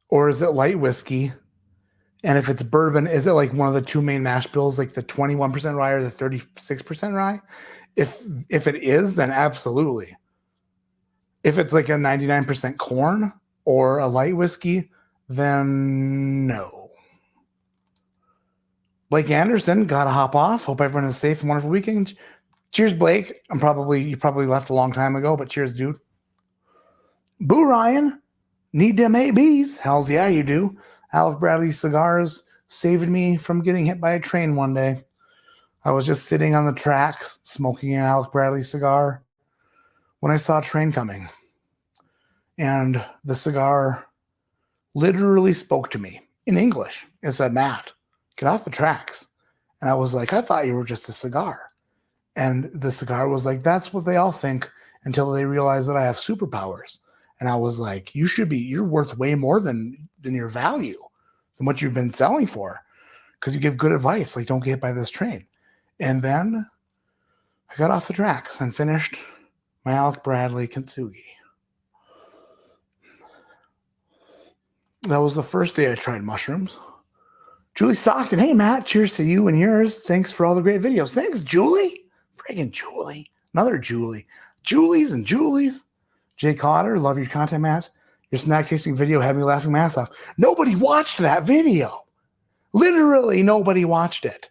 or is it light whiskey? And if it's bourbon, is it like one of the two main mash bills, like the 21% rye or the 36% rye? If it is, then absolutely. If it's like a 99% corn or a light whiskey, then no. Blake Anderson, gotta hop off. Hope everyone is safe and wonderful weekend. Cheers, Blake. You probably left a long time ago, but cheers, dude. Boo Ryan, need them ABs. Hells yeah, you do. Alec Bradley Cigars saved me from getting hit by a train one day. I was just sitting on the tracks smoking an Alec Bradley cigar when I saw a train coming. And the cigar literally spoke to me in English. It said, Matt, get off the tracks. And I was like, I thought you were just a cigar. And the cigar was like, that's what they all think until they realize that I have superpowers. And I was like, you're worth way more than your value, than what you've been selling for. Because you give good advice, like don't get hit by this train. And then I got off the tracks and finished my Alec Bradley Kintsugi. That was the first day I tried mushrooms. Julie Stockton, hey Matt, cheers to you and yours. Thanks for all the great videos. Thanks, Julie. Friggin' Julie. Another Julie. Julie's and Julie's. Jay Cotter, love your content, Matt. Your snack tasting video had me laughing my ass off. Nobody watched that video. Literally nobody watched it.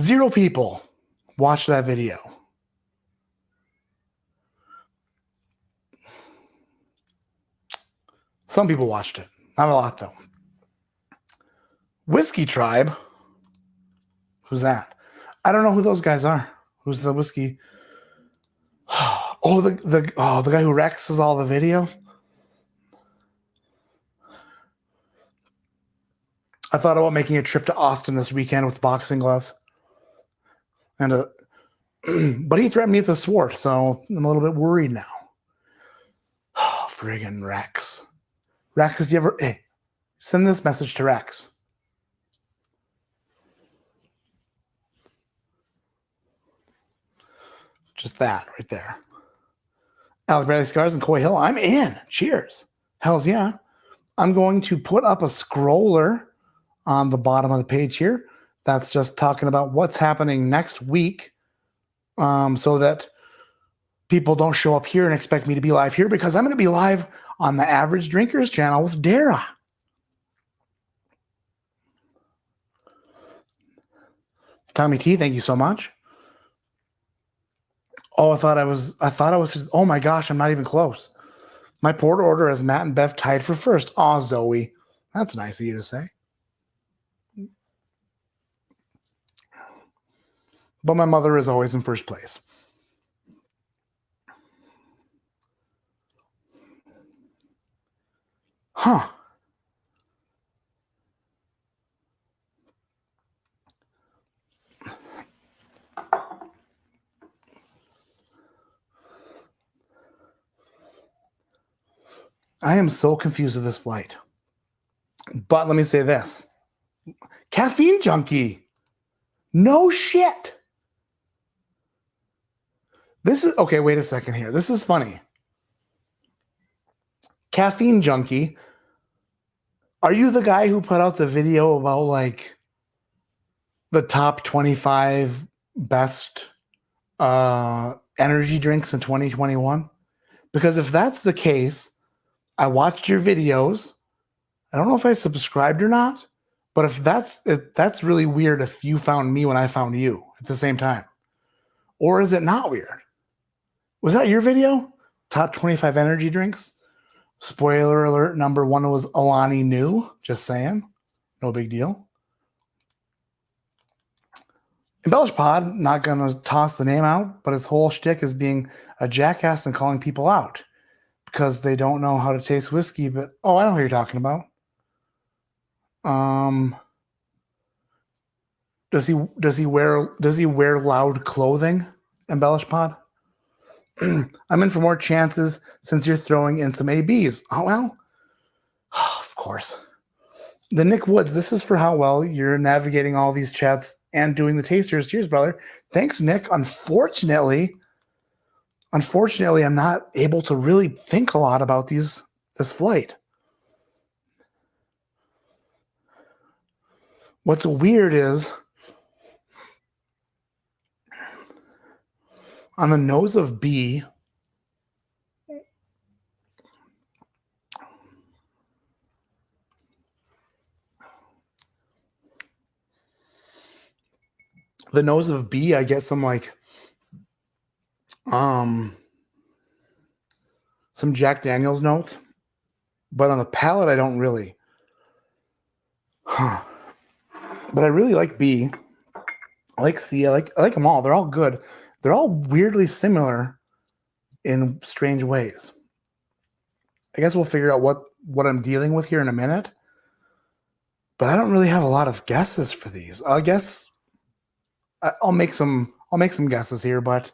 0 people watched that video. Some people watched it. Not a lot, though. Whiskey Tribe. Who's that? I don't know who those guys are. Who's the whiskey? Oh, the guy who Rexes all the videos. I thought about making a trip to Austin this weekend with boxing gloves. And but he threatened me with a sword, so I'm a little bit worried now. Oh, friggin' Rex. Rex, if you ever send this message to Rex. Just that right there. Alec Bradley Cigars and Coy Hill. I'm in. Cheers. Hells yeah. I'm going to put up a scroller on the bottom of the page here. That's just talking about what's happening next week, so that people don't show up here and expect me to be live here, because I'm going to be live on the Average Drinkers channel with Dara. Tommy T, thank you so much. Oh, I thought I was, oh my gosh, I'm not even close. My port order has Matt and Bev tied for first. Aw, Zoe. That's nice of you to say. But my mother is always in first place. Huh. I am so confused with this flight. But let me say this. Caffeine junkie. No shit. This is, okay, wait a second here. This is funny. Caffeine junkie. Are you the guy who put out the video about like the top 25 best energy drinks in 2021? Because if that's the case, I watched your videos. I don't know if I subscribed or not, but if that's really weird if you found me when I found you at the same time. Or is it not weird? Was that your video? Top 25 energy drinks? Spoiler alert, number 1 was Alani Nu. Just saying. No big deal. Embellish Pod, not going to toss the name out, but his whole shtick is being a jackass and calling people out because they don't know how to taste whiskey. But I know who you're talking about. Does he wear loud clothing? Embellish Pod. I'm in for more chances since you're throwing in some ABs. Oh well, of course. The Nick Woods, this is for how well you're navigating all these chats and doing the tasters. Cheers, brother. Thanks, Nick. Unfortunately, I'm not able to really think a lot about this flight. What's weird is on the nose of B, I get some like some Jack Daniels notes, but on the palate I don't really. But I really like B. I like C. I like them all. They're all good. They're all weirdly similar in strange ways. I guess we'll figure out what I'm dealing with here in a minute. But I don't really have a lot of guesses for these. I guess I'll make some guesses here, but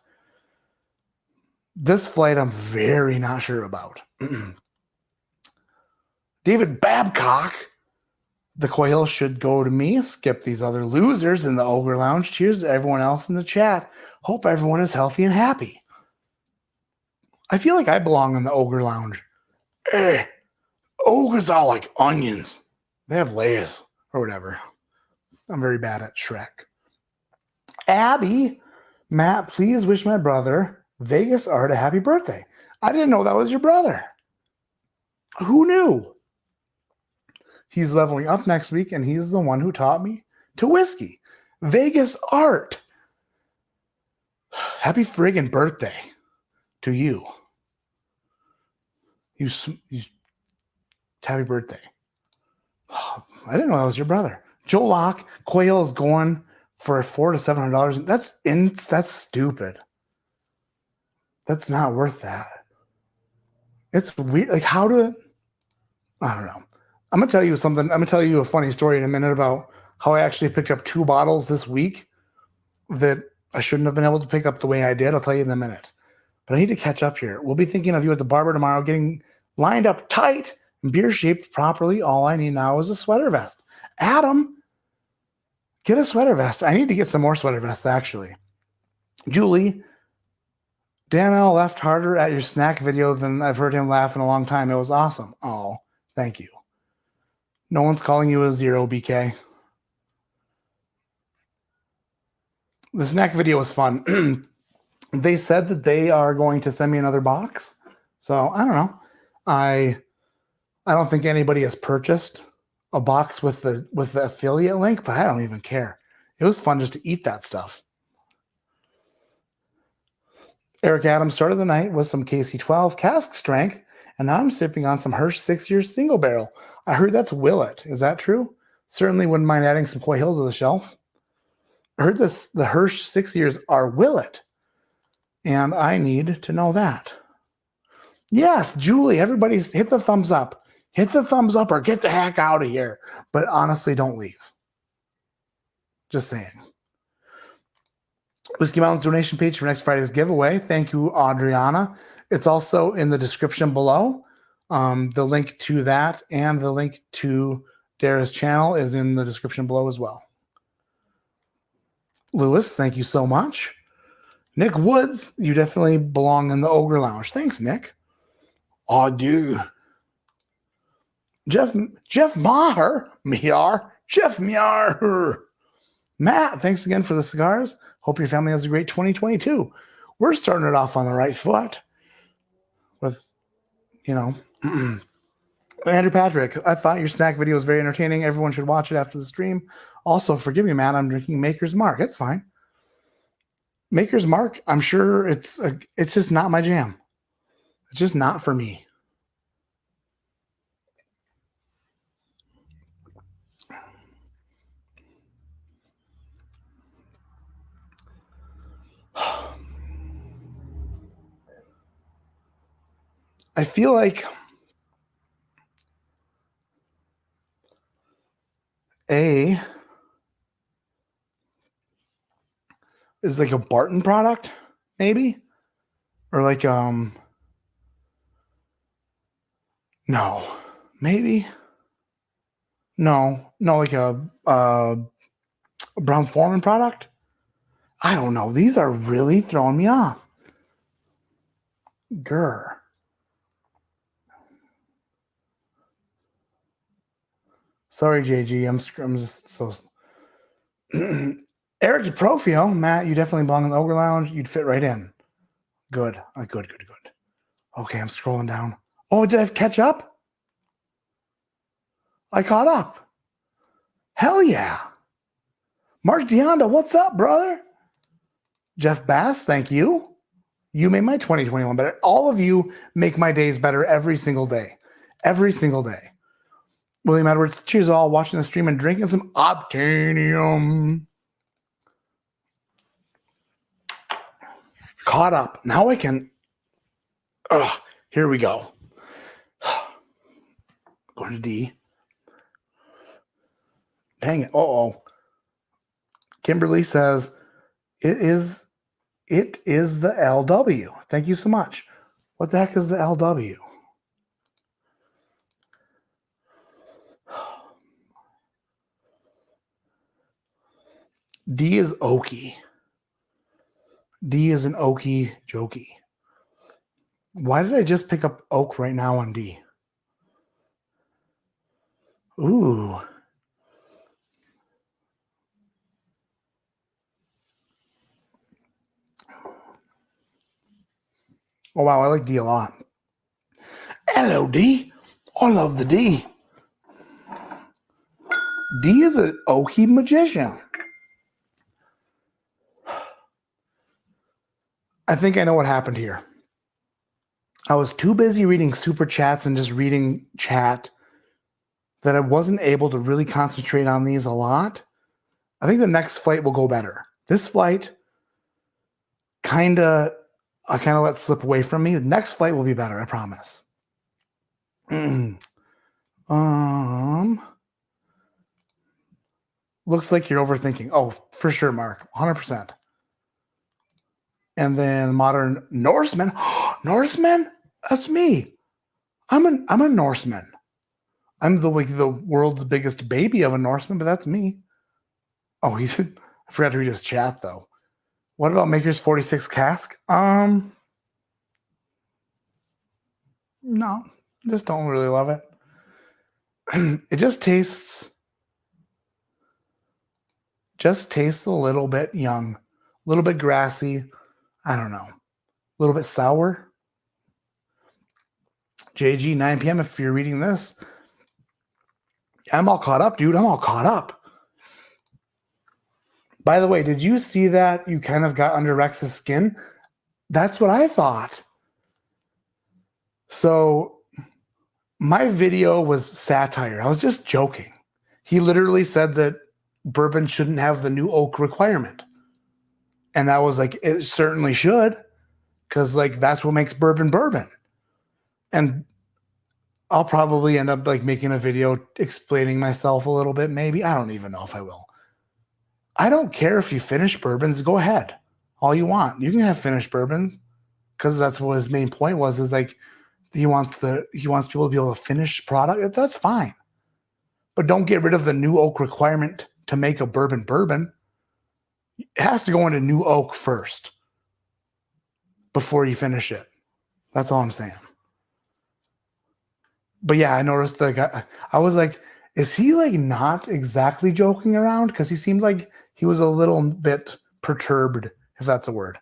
this flight I'm very not sure about. David Babcock. The coil should go to me. Skip these other losers in the Ogre Lounge. Cheers to everyone else in the chat. Hope everyone is healthy and happy. I feel like I belong in the Ogre Lounge. Ogres are like onions. They have layers or whatever. I'm very bad at Shrek. Abby, Matt, please wish my brother, Vegas Art, a happy birthday. I didn't know that was your brother. Who knew? He's leveling up next week, and he's the one who taught me to whiskey. Vegas Art. Happy friggin' birthday to you. Happy birthday. I didn't know that was your brother. Joe Locke, Quail is going for $400 to $700. That's stupid. That's not worth that. It's weird. Like, I don't know. I'm going to tell you something. I'm going to tell you a funny story in a minute about how I actually picked up 2 bottles this week that I shouldn't have been able to pick up the way I did. I'll tell you in a minute. But I need to catch up here. We'll be thinking of you at the barber tomorrow, getting lined up tight and beer shaped properly. All I need now is a sweater vest. Adam, get a sweater vest. I need to get some more sweater vests, actually. Julie, Daniel laughed harder at your snack video than I've heard him laugh in a long time. It was awesome. Oh, thank you. No one's calling you a zero, BK. The snack video was fun. They said that they are going to send me another box. So I don't know. I don't think anybody has purchased a box with the affiliate link, but I don't even care. It was fun just to eat that stuff. Eric Adams started the night with some KC12 cask strength, and now I'm sipping on some Hirsch 6 Years single barrel. I heard that's Willet. Is that true? Certainly wouldn't mind adding some Coy Hill to the shelf. I heard the Hirsch 6 Years are Willet, and I need to know that. Yes, Julie, everybody's hit the thumbs up. Hit the thumbs up or get the heck out of here. But honestly, don't leave. Just saying. Whiskey Mountain's donation page for next Friday's giveaway. Thank you, Adriana. It's also in the description below. The link to that and the link to Dara's channel is in the description below as well. Lewis, thank you so much. Nick Woods, you definitely belong in the Ogre Lounge. Thanks, Nick. I do. Jeff Maher. Jeff Maher. Matt, thanks again for the cigars. Hope your family has a great 2022. We're starting it off on the right foot with, Andrew Patrick, I thought your snack video was very entertaining. Everyone should watch it after the stream. Also, forgive me, Matt, I'm drinking Maker's Mark. It's fine. Maker's Mark, I'm sure it's just not my jam. It's just not for me. I feel like A is like a Barton product, maybe? Or like, no, maybe? No, like a Brown Foreman product? I don't know. These are really throwing me off. Grr. Sorry, JG. I'm just so... Eric DeProfio, Matt, you definitely belong in the Ogre Lounge. You'd fit right in. Good. Good. Okay, I'm scrolling down. Oh, did I catch up? I caught up. Hell yeah. Mark Deonda, what's up, brother? Jeff Bass, thank you. You made my 2021 better. All of you make my days better every single day. Every single day. William Edwards, cheers all, watching the stream and drinking some Obtanium. Caught up. Now I can... here we go. Going to D. Dang it. Uh-oh. Kimberly says, it is the LW. Thank you so much. What the heck is the LW? D is oaky. D is an oaky jokey. Why did I just pick up oak right now on D? Ooh. Oh, wow. I like D a lot. Hello, D. I love the D. D is an oaky magician. I think I know what happened here. I was too busy reading super chats and just reading chat that I wasn't able to really concentrate on these a lot. I think the next flight will go better. This flight I kind of let slip away from me. The next flight will be better, I promise. Looks like you're overthinking. Oh, for sure, Mark. 100%. And then modern Norseman. Norseman? That's me. I'm a Norseman. I'm the world's biggest baby of a Norseman, but that's me. Oh, I forgot to read his chat though. What about Maker's 46 Cask? No, just don't really love it. It just tastes a little bit young, a little bit grassy. I don't know. A little bit sour. JG, 9 p.m. if you're reading this. I'm all caught up, dude. I'm all caught up. By the way, did you see that you kind of got under Rex's skin? That's what I thought. So my video was satire. I was just joking. He literally said that bourbon shouldn't have the new oak requirement. And I was like, it certainly should. Because like that's what makes bourbon bourbon. And I'll probably end up like making a video explaining myself a little bit, maybe. I don't even know if I will. I don't care if you finish bourbons. Go ahead. All you want. You can have finished bourbons. Because that's what his main point was, is like he wants people to be able to finish product. That's fine. But don't get rid of the new oak requirement to make a bourbon bourbon. It has to go into new oak first before you finish it. That's all I'm saying. But yeah, I noticed like I was like, is he like not exactly joking around? Because he seemed like he was a little bit perturbed, if that's a word.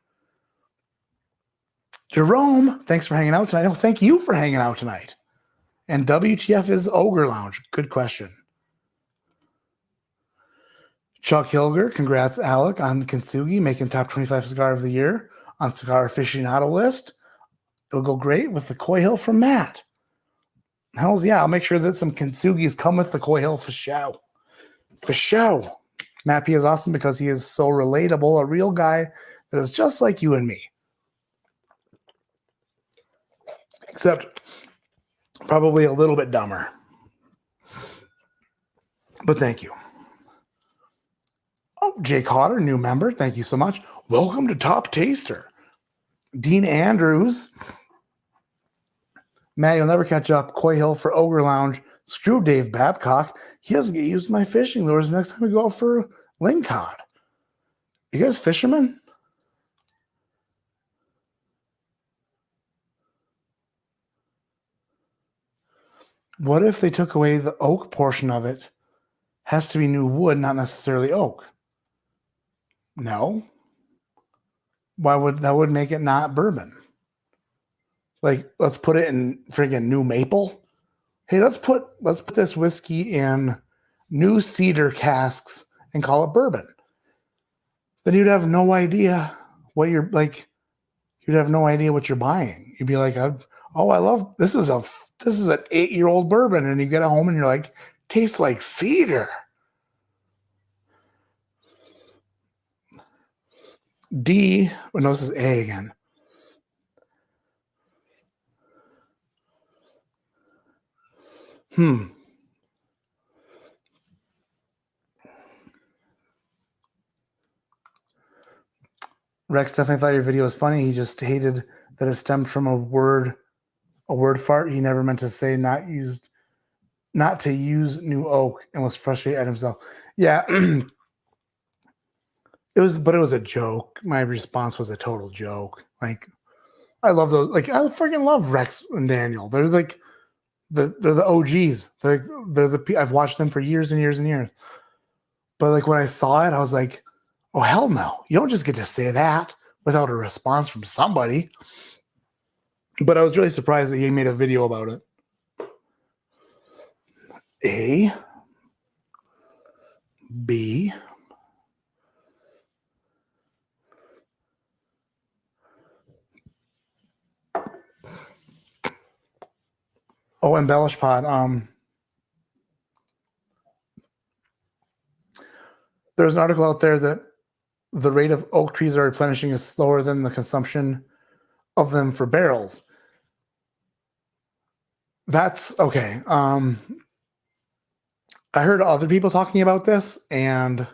Jerome, thanks for hanging out tonight. Oh, thank you for hanging out tonight. And WTF is Ogre Lounge? Good question. Chuck Hilger, congrats, Alec, on Kintsugi making top 25 cigar of the year on Cigar Aficionado list. It'll go great with the Coy Hill from Matt. Hells yeah, I'll make sure that some Kintsugis come with the Coy Hill for show. For show. Matt P is awesome because he is so relatable, a real guy that is just like you and me. except probably a little bit dumber. But thank you. Oh, Jake Hodder, new member. Thank you so much. Welcome to Top Taster. Dean Andrews. Matt, you'll never catch up. Coy Hill for Ogre Lounge. Screw Dave Babcock. He doesn't get used to my fishing lures next time we go out for lingcod. You guys fishermen? What if they took away the oak portion of it? Has to be new wood, not necessarily oak. No. Why would that would make it not bourbon? Like, let's put it in friggin' new maple. Hey, let's put this whiskey in new cedar casks and call it bourbon. Then you'd have no idea what you're like. You'd have no idea what you're buying. You'd be like, "Oh, I love this is an 8-year-old bourbon," and you get it home and you're like, "Tastes like cedar." D. Oh, no, this is A again. Rex definitely thought your video was funny. He just hated that it stemmed from a word fart he never meant to say, not to use new oak, and was frustrated at himself. Yeah. It was a joke. My response was a total joke. Like, I love those. Like, I freaking love Rex and Daniel. They're like they're the OGs. I've watched them for years and years and years. But like when I saw it, I was like, oh hell no! You don't just get to say that without a response from somebody. But I was really surprised that he made a video about it. A, B. Oh, Embellish Pod. There's an article out there that the rate of oak trees are replenishing is slower than the consumption of them for barrels. That's okay. I heard other people talking about this, and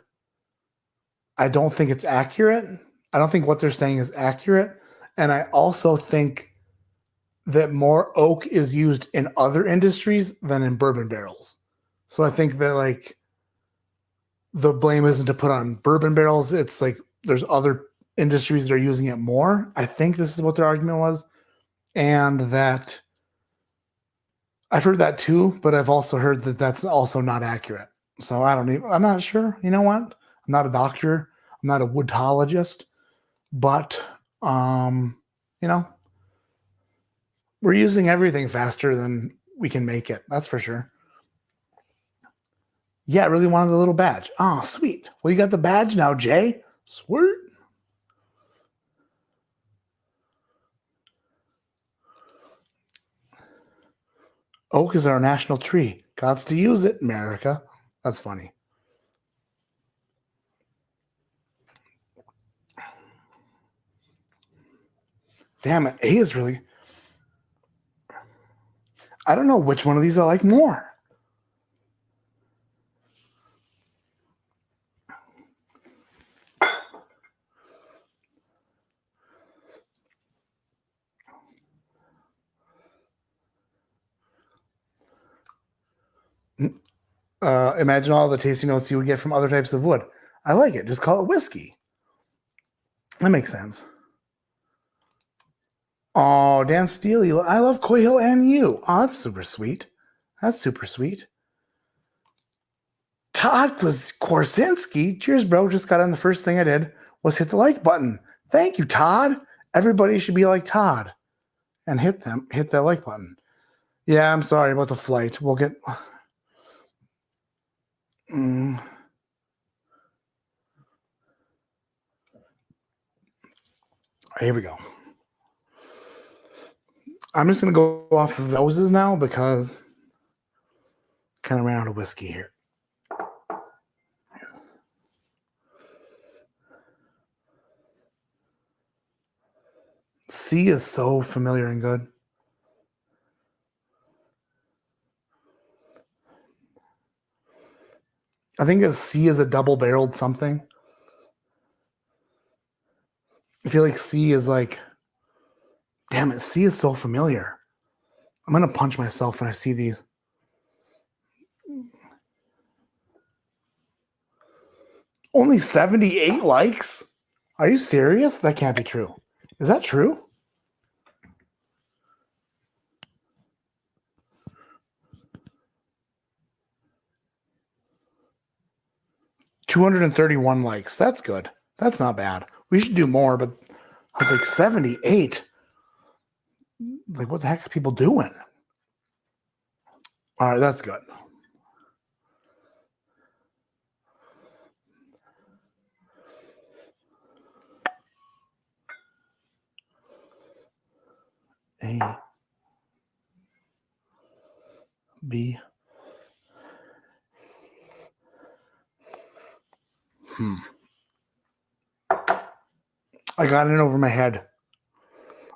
I don't think it's accurate. I don't think what they're saying is accurate. And I also think that more oak is used in other industries than in bourbon barrels. So I think that like the blame isn't to put on bourbon barrels. It's like there's other industries that are using it more. I think this is what their argument was. And that I've heard that too, but I've also heard that that's also not accurate. So I'm not sure. You know what? I'm not a doctor. I'm not a woodologist, but we're using everything faster than we can make it. That's for sure. Yeah, I really wanted the little badge. Oh, sweet. Well, you got the badge now, Jay. Sweet. Oak is our national tree. Gots to use it, America. That's funny. Damn it. A is really... I don't know which one of these I like more. Imagine all the tasty notes you would get from other types of wood. I like it. Just call it whiskey. That makes sense. Oh, Dan Steele, I love Coy Hill and you. Oh, that's super sweet. That's super sweet. Todd Korsinski. Cheers, bro. Just got on. The first thing I did was hit the like button. Thank you, Todd. Everybody should be like Todd and hit that like button. Yeah, I'm sorry about the flight. We'll get... Here we go. I'm just going to go off of those now because I kind of ran out of whiskey here. C is so familiar and good. I think a C is a double-barreled something. I feel like C is like, damn it, C is so familiar. I'm going to punch myself when I see these. Only 78 likes? Are you serious? That can't be true. Is that true? $231 likes. That's good. That's not bad. We should do more, but I was like 78. Like, what the heck are people doing? All right, that's good. A, B. I got in over my head.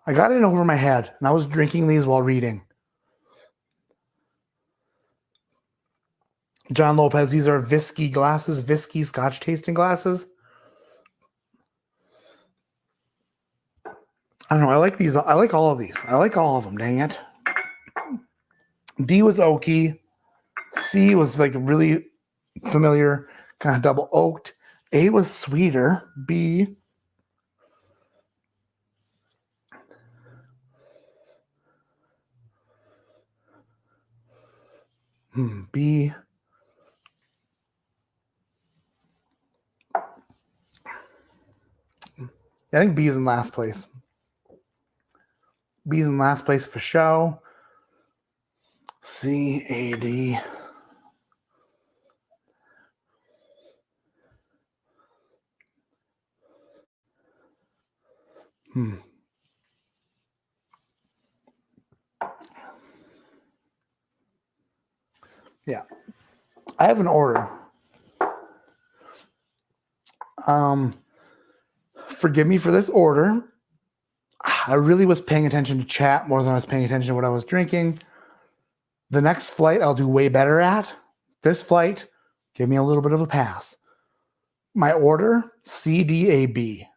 And I was drinking these while reading. John Lopez, these are whiskey glasses, whiskey scotch tasting glasses. I don't know. I like these. I like all of these. I like all of them. Dang it. D was oaky. C was like really familiar, kind of double oaked. A was sweeter. B. B. I think B is in last place. B's in last place for show. C, A, D. Yeah. I have an order. Forgive me for this order. I really was paying attention to chat more than I was paying attention to what I was drinking. The next flight I'll do way better at. This flight, give me a little bit of a pass. My order, C, D, A, B.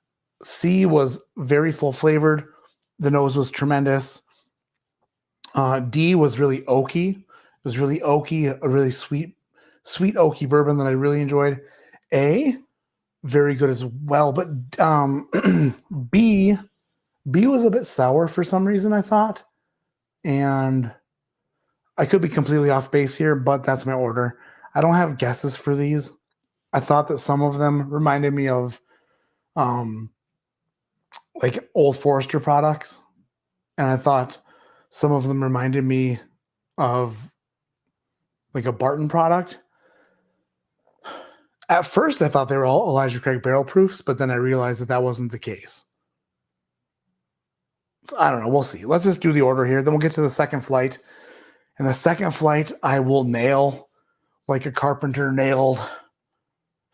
C was very full flavored. The nose was tremendous. D was really oaky. It was really oaky, a really sweet oaky bourbon that I really enjoyed. A, very good as well. But B was a bit sour for some reason, I thought. And I could be completely off base here, but that's my order. I don't have guesses for these. I thought that some of them reminded me of like Old Forester products. And I thought some of them reminded me of like a Barton product. At first, I thought they were all Elijah Craig barrel proofs, but then I realized that wasn't the case. So I don't know. We'll see. Let's just do the order here. Then we'll get to the second flight. And the second flight, I will nail like a carpenter nailed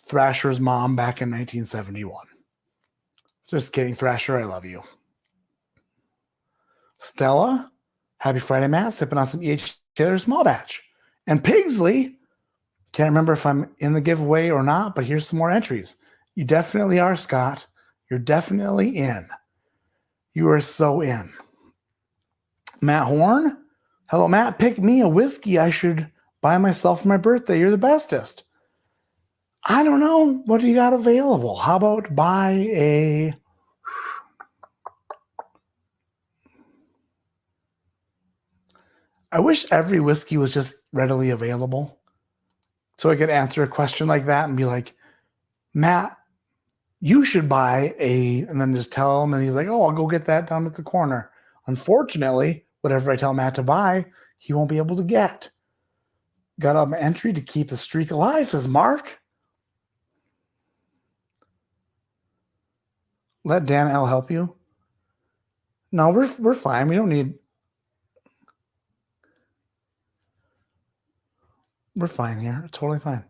Thrasher's mom back in 1971. Just kidding, Thrasher. I love you. Stella, happy Friday, Matt. Sipping on some E.H. Taylor small batch. And Pigsley, can't remember if I'm in the giveaway or not, but here's some more entries. You definitely are, Scott. You're definitely in. You are so in. Matt Horn, hello, Matt. Pick me a whiskey I should buy myself for my birthday. You're the bestest. I don't know. What do you got available? How about buy a... I wish every whiskey was just readily available. So I could answer a question like that and be like, Matt, you should buy a, and then just tell him, and he's like, oh, I'll go get that down at the corner. Unfortunately, whatever I tell Matt to buy, he won't be able to get. Got an entry to keep the streak alive, says Mark. Let Dan L help you. No, we're fine. We don't need. We're fine here. Totally fine.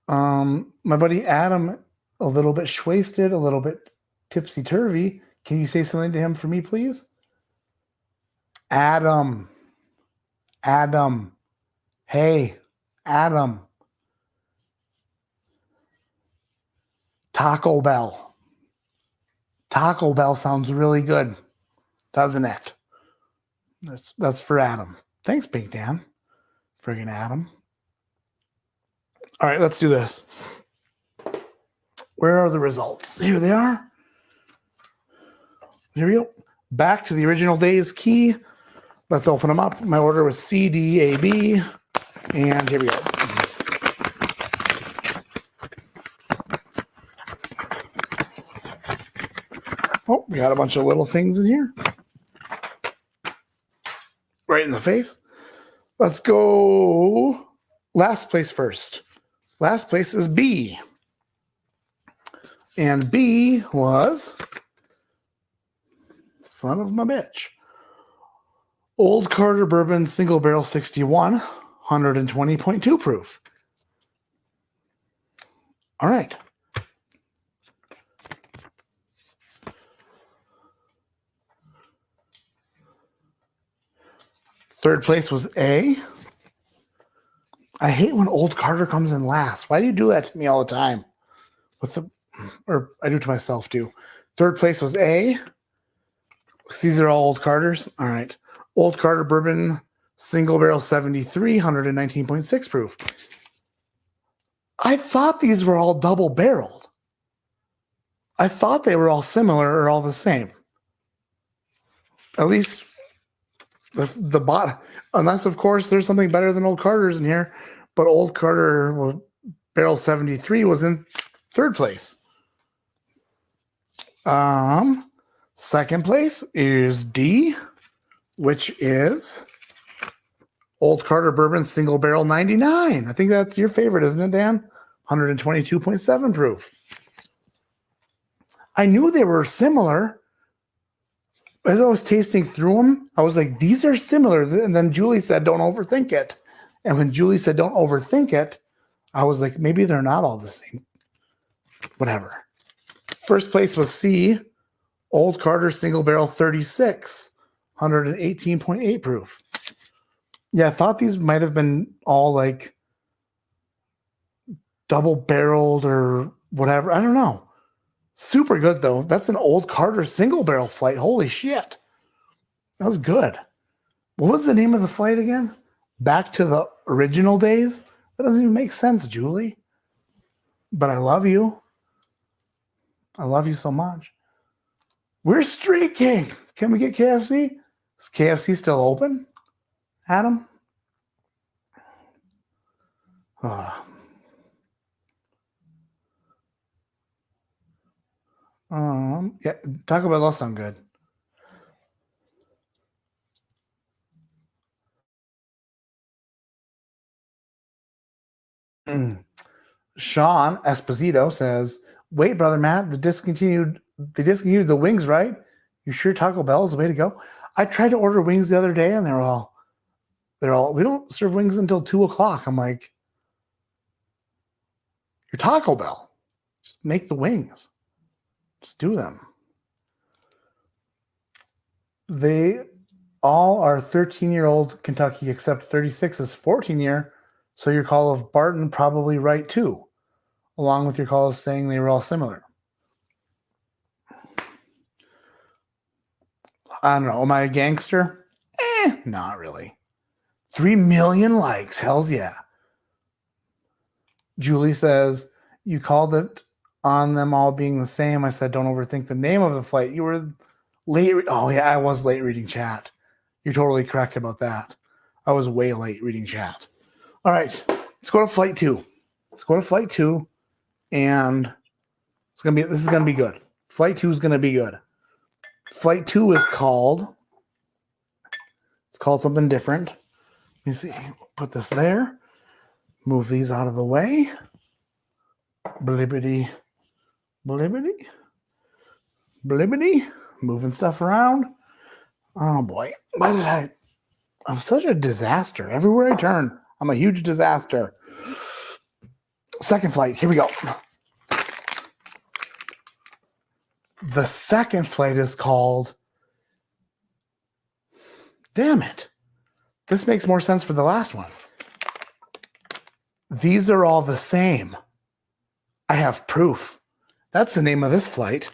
My buddy Adam, a little bit wasted, a little bit tipsy-turvy. Can you say something to him for me, please? Adam. Hey, Hey, Adam. Taco Bell. Taco Bell sounds really good, doesn't it? That's for Adam. Thanks, Pink Dan. Friggin' Adam. All right, let's do this. Where are the results? Here they are. Here we go. Back to the original day's key. Let's open them up. My order was C, D, A, B. And here we go. Oh, we got a bunch of little things in here. Right in the face. Let's go last place first. Last place is B. And B was son of my bitch. Old Carter Bourbon Single Barrel 61, 120.2 proof. All right. Third place was A. I hate when Old Carter comes in last. Why do you do that to me all the time? Or I do it to myself too. Third place was A. These are all Old Carters. All right. Old Carter Bourbon Single Barrel 73, 119.6 proof. I thought these were all double barreled. I thought they were all similar or all the same. At least the bot, unless of course there's something better than Old Carter's in here, but Old Carter Barrel 73 was in third place. Second place is D, which is Old Carter Bourbon Single Barrel 99. I think that's your favorite, isn't it, Dan? 122.7 proof. I knew they were similar. As I was tasting through them, I was like, these are similar. And then Julie said, don't overthink it. And when Julie said, don't overthink it, I was like, maybe they're not all the same. Whatever. First place was C, Old Carter Single Barrel 36, 118.8 proof. Yeah, I thought these might have been all like double barreled or whatever. I don't know. Super good, though. That's an Old Carter single barrel flight. Holy shit. That was good. What was the name of the flight again? Back to the original days? That doesn't even make sense, Julie. But I love you. I love you so much. We're streaking. Can we get KFC? Is KFC still open, Adam? Yeah, Taco Bell does sound good. Sean Esposito says, "Wait, brother Matt, they discontinued the wings, right? You sure Taco Bell is the way to go?" I tried to order wings the other day, and they're all, we don't serve wings until 2:00. I'm like, you're Taco Bell. Just make the wings. Just do them. They all are 13-year-old Kentucky, except 36 is 14-year. So your call of Barton probably right too, along with your call of saying they were all similar. I don't know. Am I a gangster? Not really. 3 million likes. Hells yeah. Julie says, you called it on them all being the same. I said, don't overthink the name of the flight. You were late. Oh, yeah, I was late reading chat. You're totally correct about that. I was way late reading chat. All right, let's go to flight 2. Let's go to flight 2, and this is gonna be good. Flight 2 is gonna be good. Flight 2 is called something different. Let me see. Put this there. Move these out of the way. Blibbity, blibbity, blibbity. Moving stuff around. Oh boy, I'm such a disaster. Everywhere I turn, I'm a huge disaster. Second flight, here we go. The second flight is called, damn it. This makes more sense for the last one. These are all the same. I have proof. That's the name of this flight.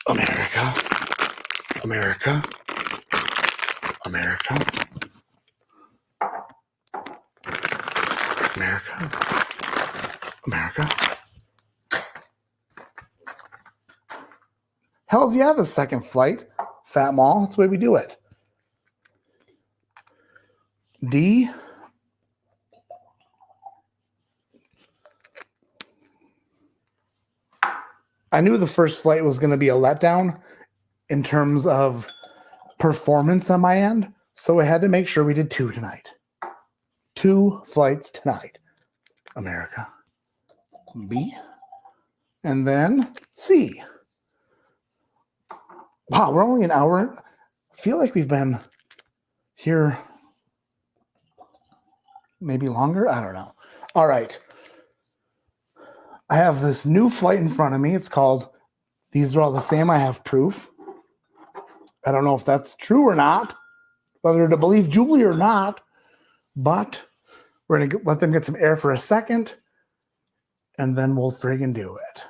America. America. America. America. America. Hell's yeah, the second flight. Fat Mall. That's the way we do it. D. I knew the first flight was going to be a letdown in terms of performance on my end, so I had to make sure we did 2 tonight. 2 flights tonight. America. B. And then C. Wow, we're only an hour. I feel like we've been here maybe longer. I don't know. All right. I have this new flight in front of me. It's called These Are All the Same. I have proof. I don't know if that's true or not, whether to believe Julie or not, but we're going to let them get some air for a second, and then we'll friggin' do it.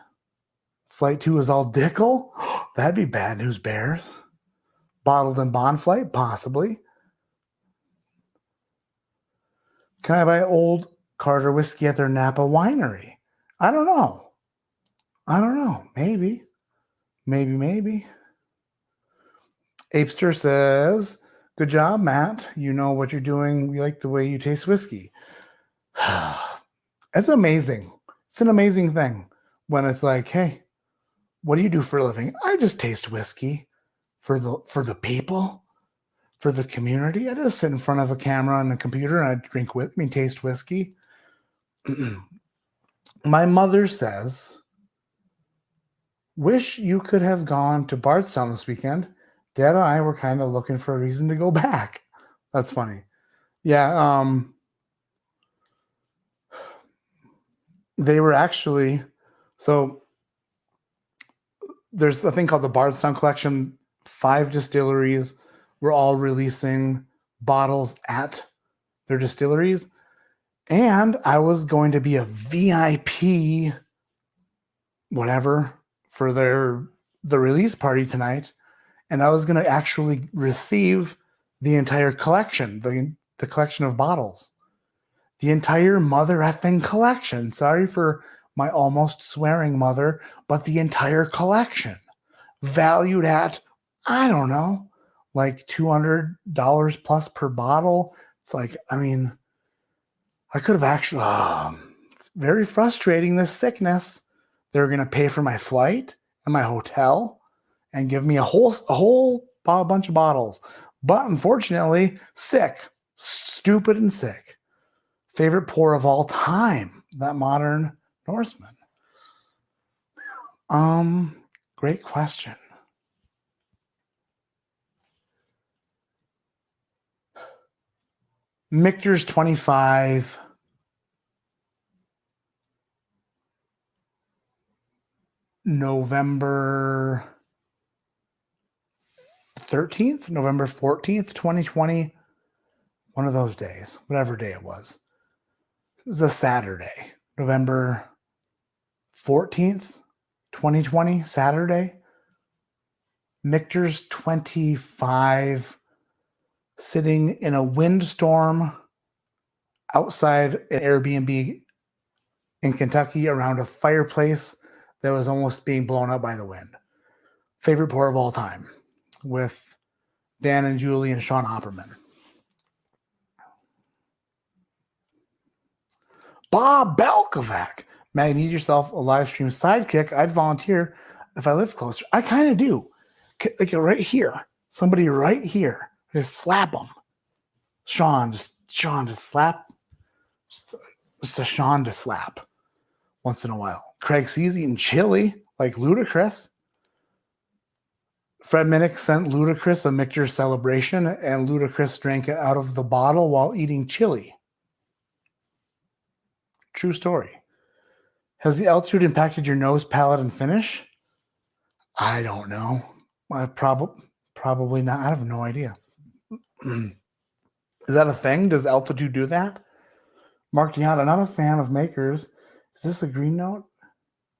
Flight 2 is all Dickel. That'd be bad news bears. Bottled and bond flight, possibly. Can I buy old Carter whiskey at their Napa winery? I don't know. Maybe. Apester says, good job, Matt. You know what you're doing. We like the way you taste whiskey. It's amazing. It's an amazing thing when it's like, hey, what do you do for a living? I just taste whiskey for the people, for the community. I just sit in front of a camera and a computer and I drink with me, taste whiskey. My mother says, wish you could have gone to Bardstown this weekend. Dad and I were kind of looking for a reason to go back. That's funny. Yeah. They were actually, so there's a thing called the Bardstown Collection. 5 distilleries were all releasing bottles at their distilleries. And I was going to be a VIP, whatever, for the release party tonight. And I was going to actually receive the entire collection, the collection of bottles. The entire mother effing collection. Sorry for my almost swearing mother, but the entire collection. Valued at, I don't know, like $200 plus per bottle. It's like, I mean, I could have actually, it's very frustrating, this sickness. They're going to pay for my flight and my hotel and give me a whole bunch of bottles. But unfortunately, sick, stupid and sick. Favorite pour of all time, that modern Norseman. Great question. Michter's 25. November 13th, November 14th, 2020. One of those days, whatever day it was. It was a Saturday, November 14th, 2020, Saturday. Michter's 25, sitting in a windstorm outside an Airbnb in Kentucky around a fireplace that was almost being blown up by the wind. Favorite pour of all time with Dan and Julie and Sean Opperman. Bob Belkovac. Matt, you need yourself a live stream sidekick. I'd volunteer if I lived closer. I kind of do. Like right here. Somebody right here. Just slap them. Sean, just slap. Just a Sean to slap once in a while. Craig C's eating chili like Ludacris. Fred Minnick sent Ludacris a Michter's celebration, and Ludacris drank it out of the bottle while eating chili. True story. Has the altitude impacted your nose, palate, and finish? I don't know. Probably not. I have no idea. Is that a thing? Does altitude do that? Mark Deanna, not a fan of makers. Is this a green note?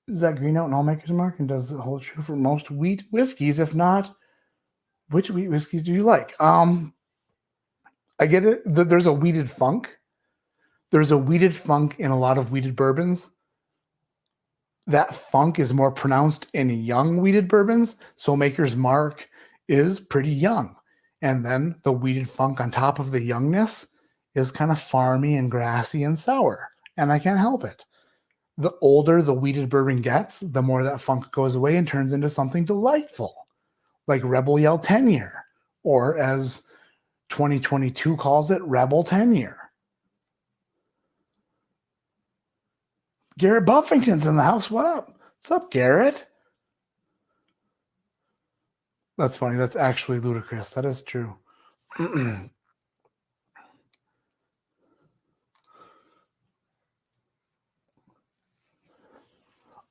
Is that green note in all makers, Mark? And does it hold true for most wheat whiskeys? If not, which wheat whiskeys do you like? I get it. There's a wheated funk. There's a wheated funk in a lot of wheated bourbons. That funk is more pronounced in young wheated bourbons. So Maker's Mark is pretty young. And then the wheated funk on top of the youngness is kind of farmy and grassy and sour. And I can't help it. The older the wheated bourbon gets, the more that funk goes away and turns into something delightful, like Rebel Yell 10-year, or as 2022 calls it, Rebel 10-year. Garrett Buffington's in the house. What up? What's up, Garrett? That's funny. That's actually ludicrous. That is true.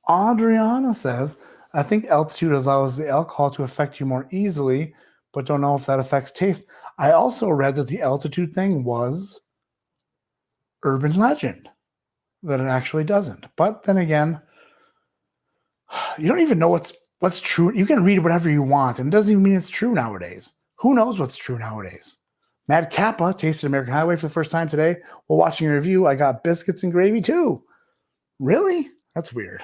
Adriana says, I think altitude allows the alcohol to affect you more easily, but don't know if that affects taste. I also read that the altitude thing was urban legend, that it actually doesn't. But then again, you don't even know what's true. You can read whatever you want, and it doesn't even mean it's true nowadays. Who knows what's true nowadays? Mad Kappa tasted American Highway for the first time today. While watching a review, I got biscuits and gravy too. Really? That's weird.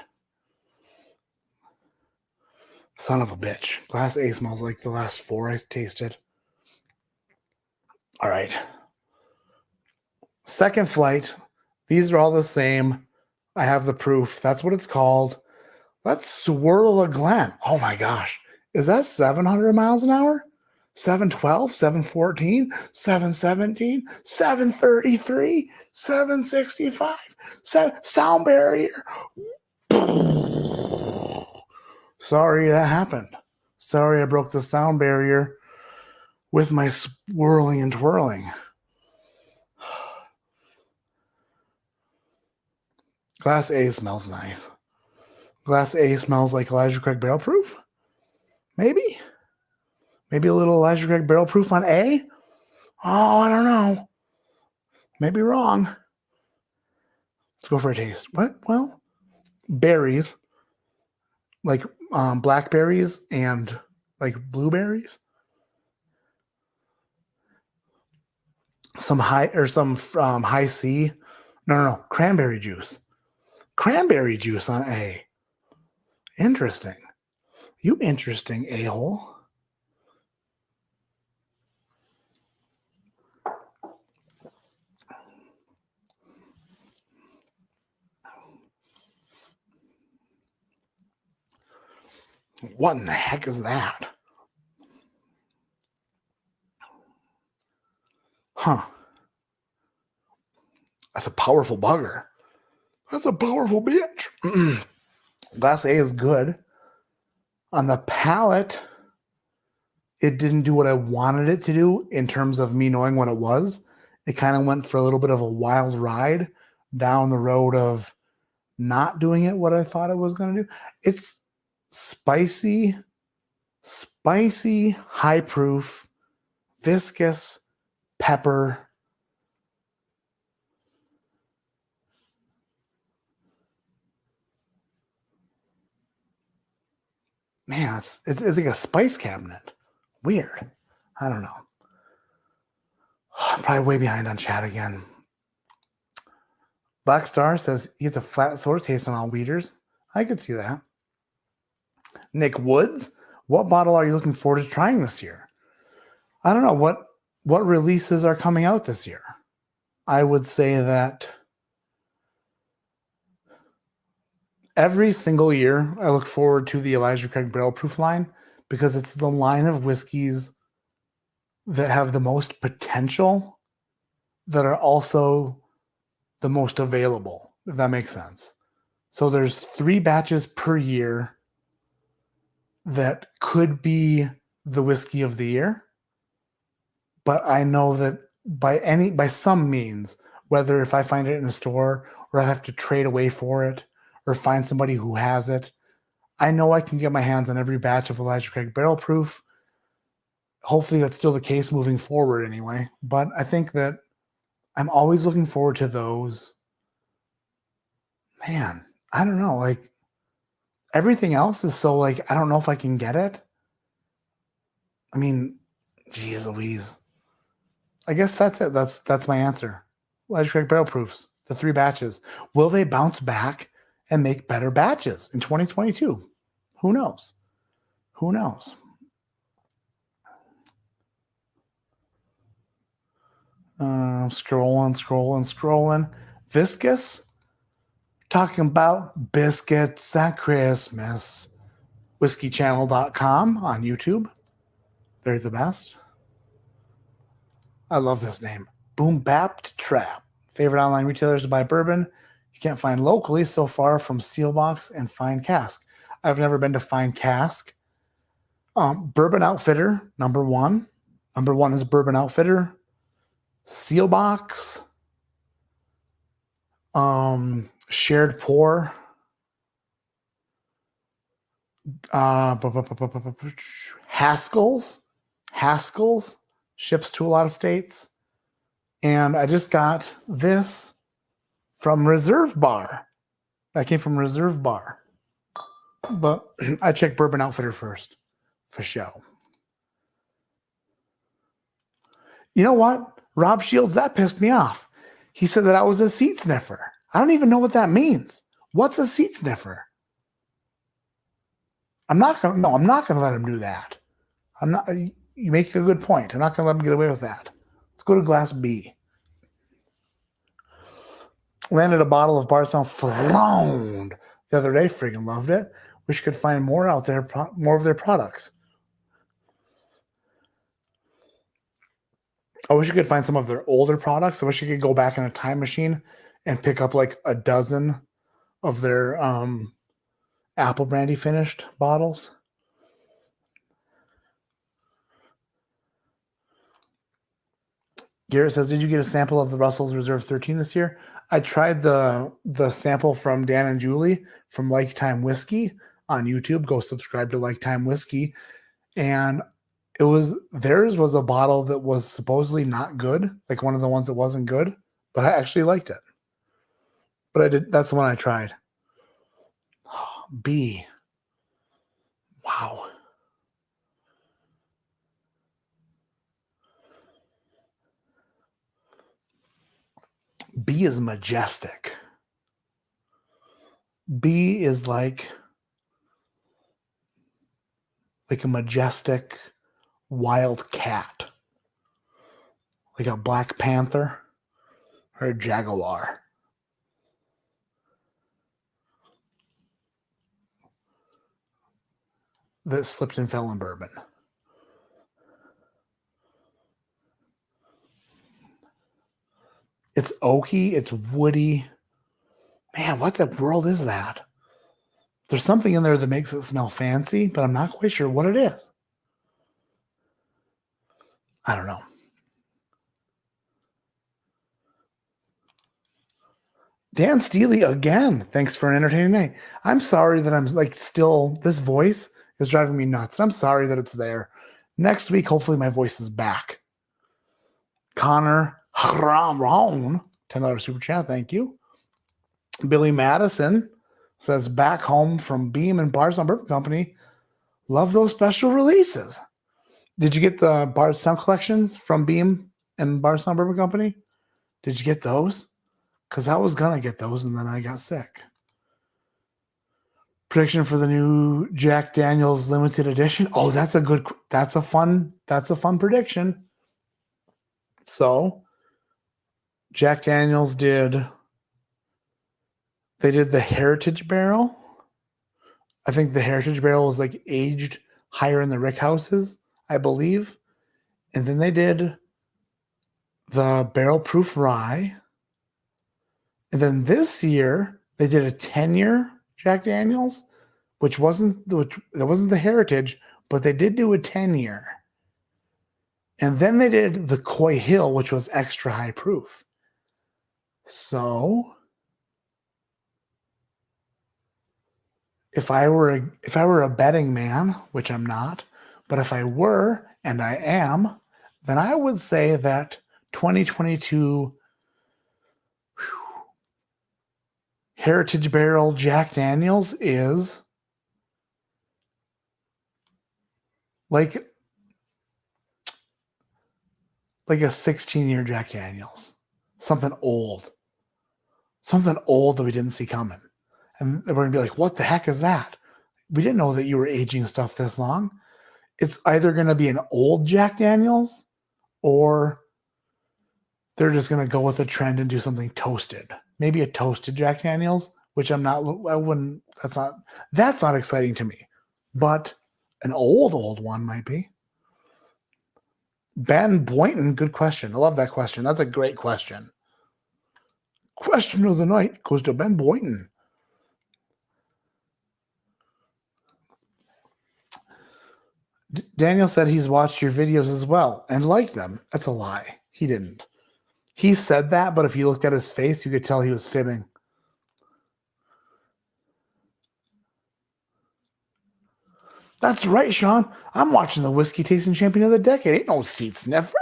Son of a bitch. Glass A smells like the last 4 I tasted. All right. Second flight. These are all the same. I have the proof. That's what it's called. Let's swirl a Glen. Oh my gosh. Is that 700 miles an hour? 712, 714, 717, 733, 765, sound barrier. Sorry that happened. Sorry I broke the sound barrier with my swirling and twirling. Glass A smells nice. Glass A smells like Elijah Craig Barrel Proof. Maybe a little Elijah Craig Barrel Proof on A. Oh, I don't know. Maybe wrong. Let's go for a taste. What? Well, berries. Like blackberries and like blueberries. Some high C. No. Cranberry juice. Cranberry juice on A. Interesting. You interesting a-hole. What in the heck is that? Huh. That's a powerful bugger. That's a powerful bitch. Glass A is good. On the palate, it didn't do what I wanted it to do in terms of me knowing what it was. It kind of went for a little bit of a wild ride down the road of not doing it what I thought it was going to do. It's spicy, high proof, viscous, pepper. Man, it's like a spice cabinet. Weird. I don't know. I'm probably way behind on chat again. Black Star says he gets a flat sort of taste on all weeders. I could see that. Nick Woods, what bottle are you looking forward to trying this year? I don't know. What releases are coming out this year? I would say that every single year I look forward to the Elijah Craig Barrel Proof line because it's the line of whiskeys that have the most potential that are also the most available, if that makes sense. So there's 3 batches per year that could be the whiskey of the year. But I know that by some means, whether if I find it in a store or I have to trade away for it or find somebody who has it, I know I can get my hands on every batch of Elijah Craig Barrel Proof Hopefully that's still the case moving forward anyway. But I think that I'm always looking forward to those. Man, I don't know. Like everything else is so like, I don't know if I can get it. I mean, geez Louise. I guess that's it. That's my answer. Legendary barrel proofs, the 3 batches. Will they bounce back and make better batches in 2022? Who knows? Who knows? Scrolling. Viscous, talking about biscuits at Christmas. Whiskeychannel.com on YouTube. They're the best. I love this name. Boom Bap to Trap. Favorite online retailers to buy bourbon you can't find locally so far from Sealbox and Fine Cask. I've never been to Fine Cask. Bourbon Outfitter, number 1. Number 1 is Bourbon Outfitter. Sealbox. Shared Pour. Haskell's ships to a lot of states. And I just got this from Reserve Bar. That came from Reserve Bar. But I checked Bourbon Outfitter first for show. You know what? Rob Shields, that pissed me off. He said that I was a seat sniffer. I don't even know what that means. What's a seat sniffer? I'm not gonna let him do that. You make a good point. I'm not gonna let him get away with that. Let's go to glass B. Landed a bottle of Bardstown Flown the other day. Friggin' loved it. Wish you could find more out there, more of their products. I wish you could find some of their older products. I wish you could go back in a time machine and pick up like a dozen of their apple brandy finished bottles. Garrett says, did you get a sample of the Russell's Reserve 13 this year? I tried the sample from Dan and Julie from Lifetime Whiskey on YouTube. Go subscribe to Lifetime Whiskey. And theirs was a bottle that was supposedly not good, like one of the ones that wasn't good, but I actually liked it. But that's the one I tried. B. Wow. B is majestic. B is like a majestic wild cat. Like a Black Panther or a jaguar. That slipped and fell in bourbon. It's oaky, it's woody. Man, what the world is that? There's something in there that makes it smell fancy, but I'm not quite sure what it is. I don't know. Dan Steely again. Thanks for an entertaining night. I'm sorry that I'm like still, this voice is driving me nuts. I'm sorry that it's there. Next week, hopefully my voice is back. Connor Ramon, $10 super chat. Thank you. Billy Madison says, back home from Beam and Bardstown Bourbon Company. Love those special releases. Did you get the Bardstown collections from Beam and Bardstown Bourbon Company? Did you get those? Because I was going to get those and then I got sick. Prediction for the new Jack Daniel's limited edition. Oh, that's a fun prediction. So Jack Daniel's did the Heritage Barrel. I think the Heritage Barrel was like aged higher in the rick houses, I believe. And then they did the Barrel Proof Rye. And then this year they did a 10-year Jack Daniel's, which wasn't the Heritage, but they did do a 10-year. And then they did the Coy Hill, which was extra high proof. So if I were a betting man, which I'm not, but if I were, and I am, then I would say that 2022 Heritage Barrel Jack Daniels is like a 16-year Jack Daniels. Something old that we didn't see coming. And we're going to be like, what the heck is that? We didn't know that you were aging stuff this long. It's either going to be an old Jack Daniels or they're just going to go with a trend and do something toasted. Maybe a toasted Jack Daniels, which that's not exciting to me. But an old one might be. Ben Boynton, good question. I love that question. That's a great question. Question of the night goes to Ben Boynton. Daniel said he's watched your videos as well and liked them. That's a lie. He didn't. He said that, but if you looked at his face, you could tell he was fibbing. That's right, Sean. I'm watching the Whiskey Tasting Champion of the Decade. Ain't no seat sniffer.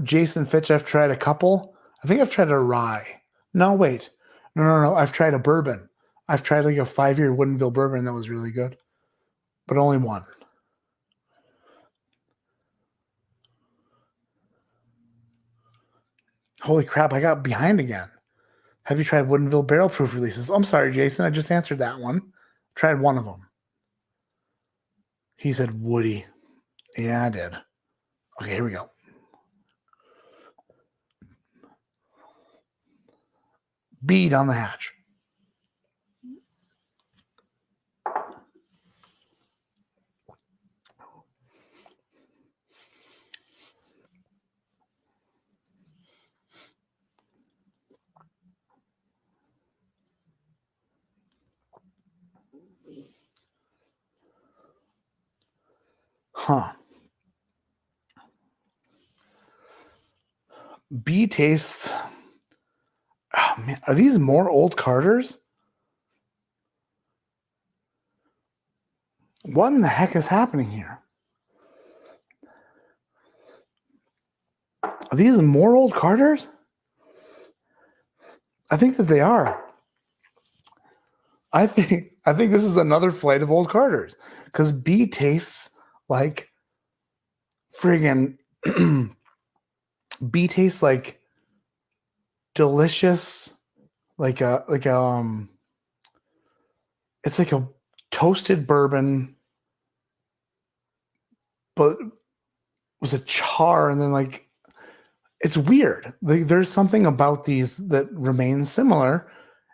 Jason Fitch, I've tried a couple. I think I've tried a rye. No, wait. No. I've tried a bourbon. I've tried like a 5-year Woodinville bourbon that was really good, but only one. Holy crap, I got behind again. Have you tried Woodinville barrel proof releases? I'm sorry, Jason. I just answered that one. Tried one of them. He said Woody. Yeah, I did. Okay, here we go. Bead on the hatch. Huh. B tastes. Oh, man. Are these more old Carters? What in the heck is happening here? Are these more old Carters? I think that they are. I think this is another flight of old Carters because B tastes like friggin' B tastes like delicious, it's like a toasted bourbon, but with a char, and then like it's weird. There's something about these that remains similar,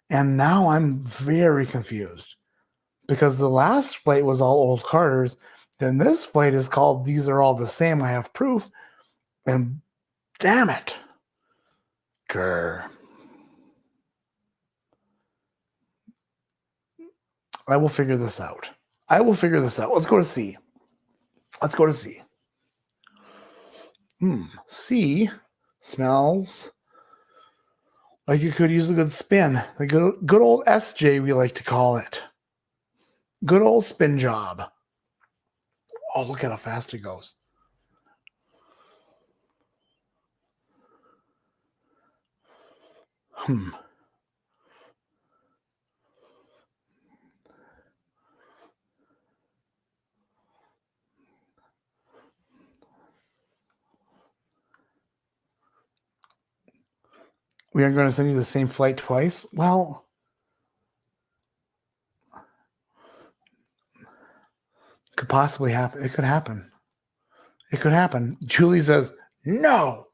and now I'm very confused because the last flight was all old Carters. Then this flight is called These Are All the Same. I Have Proof. And damn it. Grr. I will figure this out. Let's go to C. C smells like you could use a good spin. The good old SJ, we like to call it. Good old spin job. Oh, look at how fast it goes. We are going to send you the same flight twice. Well, could possibly happen. It could happen. Julie says, no.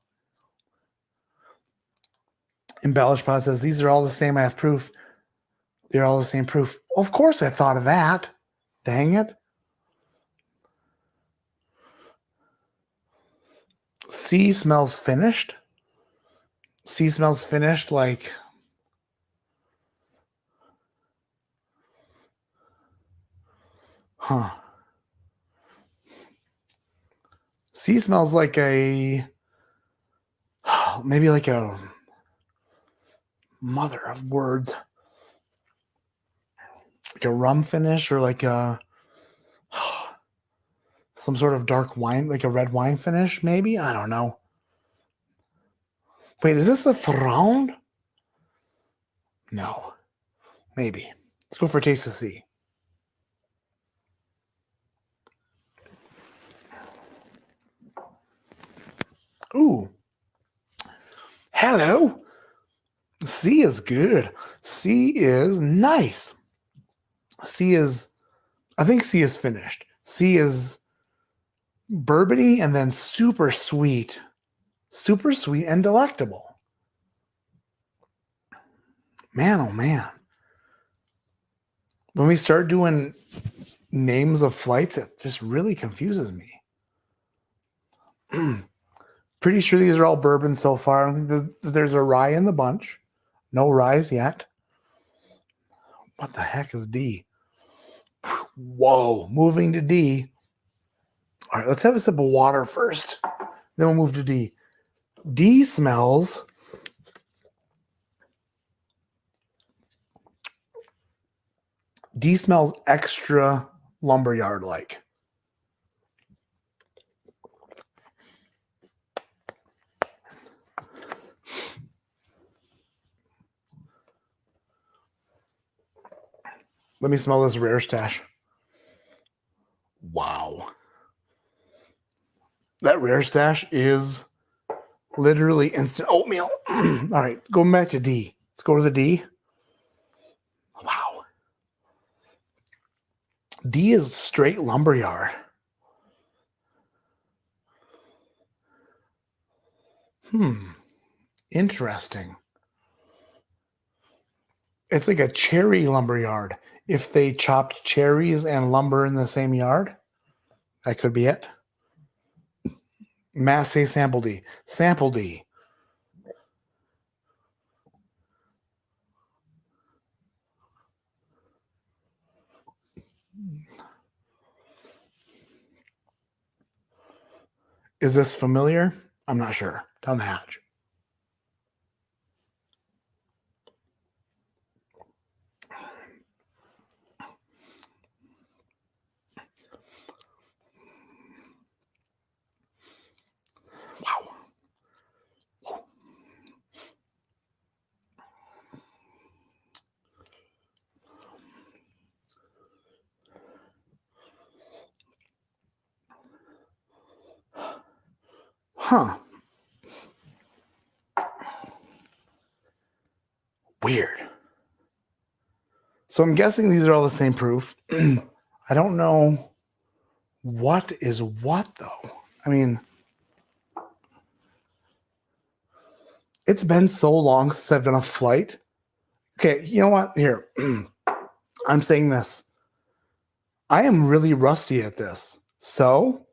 Embellish Pod says, these are all the same. I have proof. They're all the same proof. Well, of course I thought of that. Dang it. C smells finished. C smells finished like C smells like maybe like a mother of words. like a rum finish or like a some sort of dark wine, like a red wine finish, maybe? I don't know. Wait, is this a Fround? No. Maybe. Let's go for a taste to see. Ooh. Hello. C is good. C is nice. I think C is finished. C is bourbony and then super sweet and delectable. Man, oh man. When we start doing names of flights, it just really confuses me. Pretty sure these are all bourbon so far. I don't think there's a rye in the bunch. No ryes yet. What the heck is D? Whoa, moving to D. All right, let's have a sip of water first. Then we'll move to D. D smells extra lumberyard-like. Let me smell this rare stash. Wow. That rare stash is literally instant oatmeal. All right, going back to D. Let's go to the D. Wow. D is straight lumberyard. Interesting. It's like a cherry lumberyard. If they chopped cherries and lumber in the same yard, that could be it. Mass say sample D. Sample D. Is this familiar? I'm not sure. Down the hatch. Wow. Huh. Weird. So I'm guessing these are all the same proof. I don't know what is what, though. I mean, it's been so long since I've done a flight. Okay, you know what? Here, I'm saying this. I am really rusty at this. So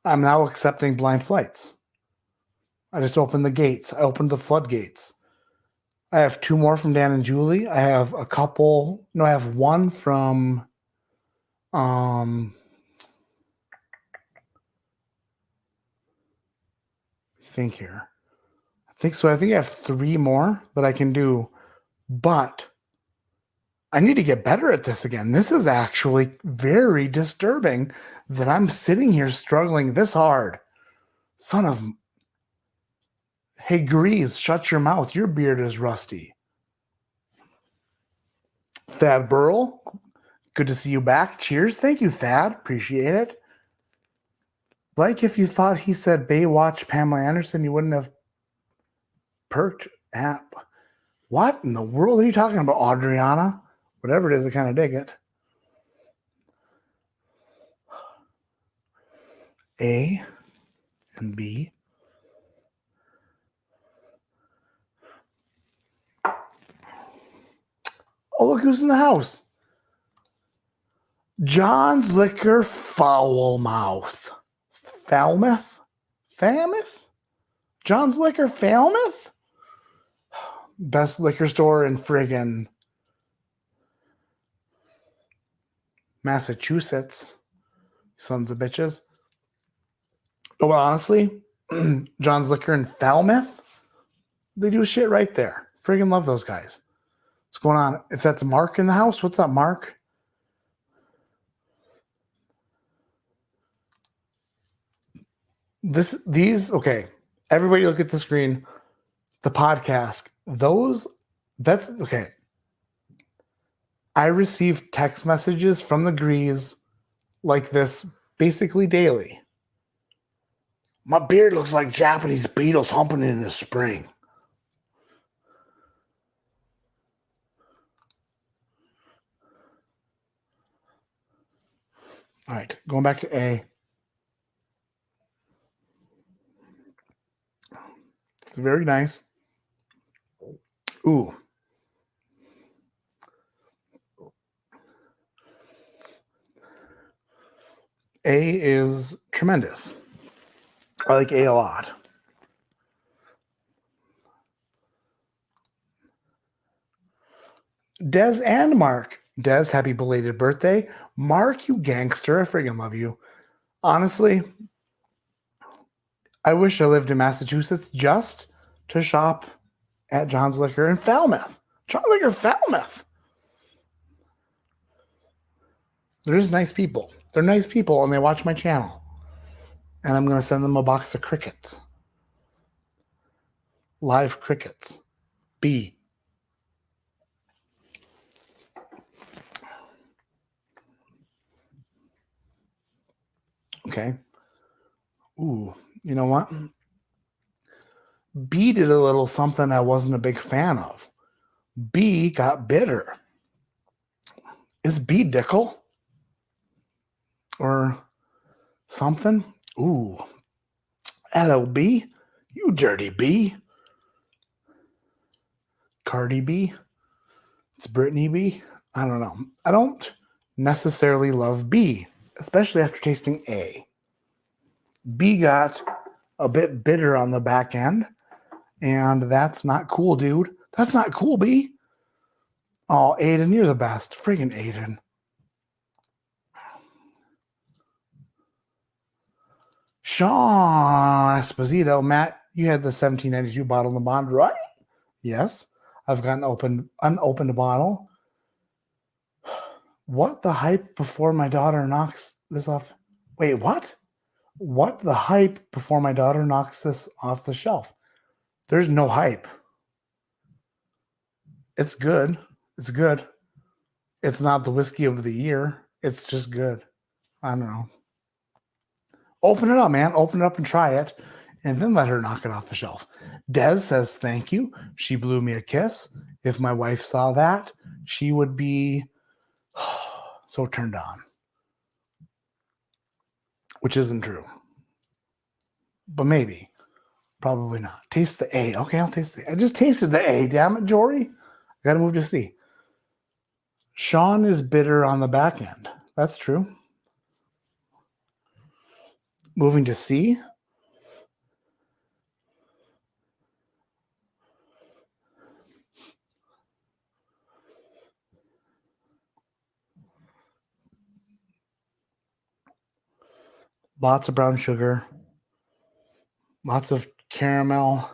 I'm now accepting blind flights. I just opened the gates. I opened the floodgates. I have 2 more from Dan and Julie. I have a couple. No, I have 1 from think here. I think so. I think I have 3 more that I can do, but I need to get better at this again. This is actually very disturbing that I'm sitting here struggling this hard. Son of... Hey, Grease, shut your mouth. Your beard is rusty. Thad Burl, good to see you back. Cheers. Thank you, Thad. Appreciate it. Like if you thought he said Baywatch Pamela Anderson, you wouldn't have perked app. What in the world are you talking about, Adriana? Whatever it is, I kind of dig it. A and B. Oh, look who's in the house. John's Liquor Foulmouth. Falmouth? Falmouth? John's Liquor Falmouth? Best liquor store in friggin' Massachusetts. Sons of bitches. Oh, well, honestly, John's Liquor in Falmouth, they do shit right there. Friggin' love those guys. What's going on? If that's Mark in the house, what's up, Mark? Okay. Everybody look at the screen. The podcast. That's okay. I receive text messages from the Grease like this basically daily. My beard looks like Japanese beetles humping in the spring. All right, going back to A. It's very nice. Ooh. A is tremendous. I like A a lot. Des and Mark. Des, happy belated birthday. Mark, you gangster. I friggin' love you. Honestly, I wish I lived in Massachusetts just to shop at John's Liquor in Falmouth. John's Liquor, Falmouth. They're just nice people. They're nice people, and they watch my channel. And I'm going to send them a box of crickets. Live crickets. B. Okay. Ooh, you know what? B did a little something I wasn't a big fan of. B got bitter. Is B Dickel? Or something? Ooh. Hello, B. You dirty B. Cardi B. It's Brittany B. I don't know. I don't necessarily love B, especially after tasting A. B got a bit bitter on the back end, and that's not cool, dude. That's not cool, B. Oh, Aiden, you're the best. Friggin' Aiden. Sean Esposito. Matt, you had the 1792 bottle of the Bond, right? Yes. I've got an unopened bottle. What the hype before my daughter knocks this off? Wait, what? What the hype before my daughter knocks this off the shelf? There's no hype. It's good. It's good. It's not the whiskey of the year. It's just good. I don't know. Open it up, man. Open it up and try it, and then let her knock it off the shelf. Des says thank you. She blew me a kiss. If my wife saw that, she would be so turned on. Which isn't true. But maybe. Probably not. Taste the A. Okay, I'll taste the A. I just tasted the A. Damn it, Jory. I got to move to C. Sean is bitter on the back end. That's true. Moving to C. Lots of brown sugar. Lots of caramel.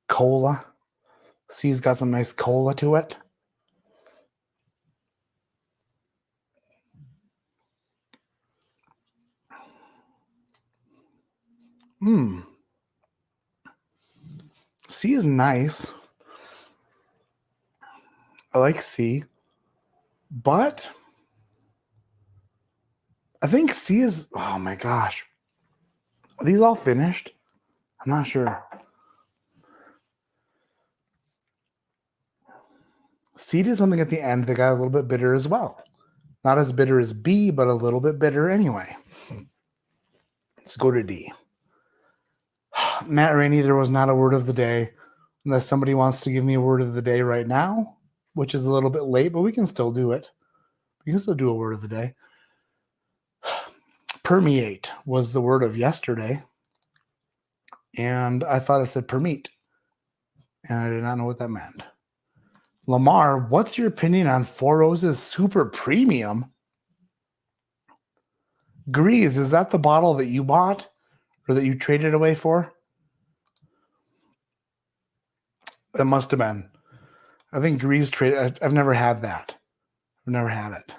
Cola. C's got some nice cola to it. C is nice. I like C. But I think C is, oh my gosh. Are these all finished? I'm not sure. C did something at the end that got a little bit bitter as well. Not as bitter as B, but a little bit bitter anyway. Let's go to D. Matt Rainey, there was not a word of the day. Unless somebody wants to give me a word of the day right now, which is a little bit late, but we can still do it. We can still do a word of the day. Permeate was the word of yesterday. And I thought it said permeate. And I did not know what that meant. Lamar, what's your opinion on Four Roses Super Premium? Grease, is that the bottle that you bought or that you traded away for? It must have been. I think Grease Trade. I've never had that. I've never had it.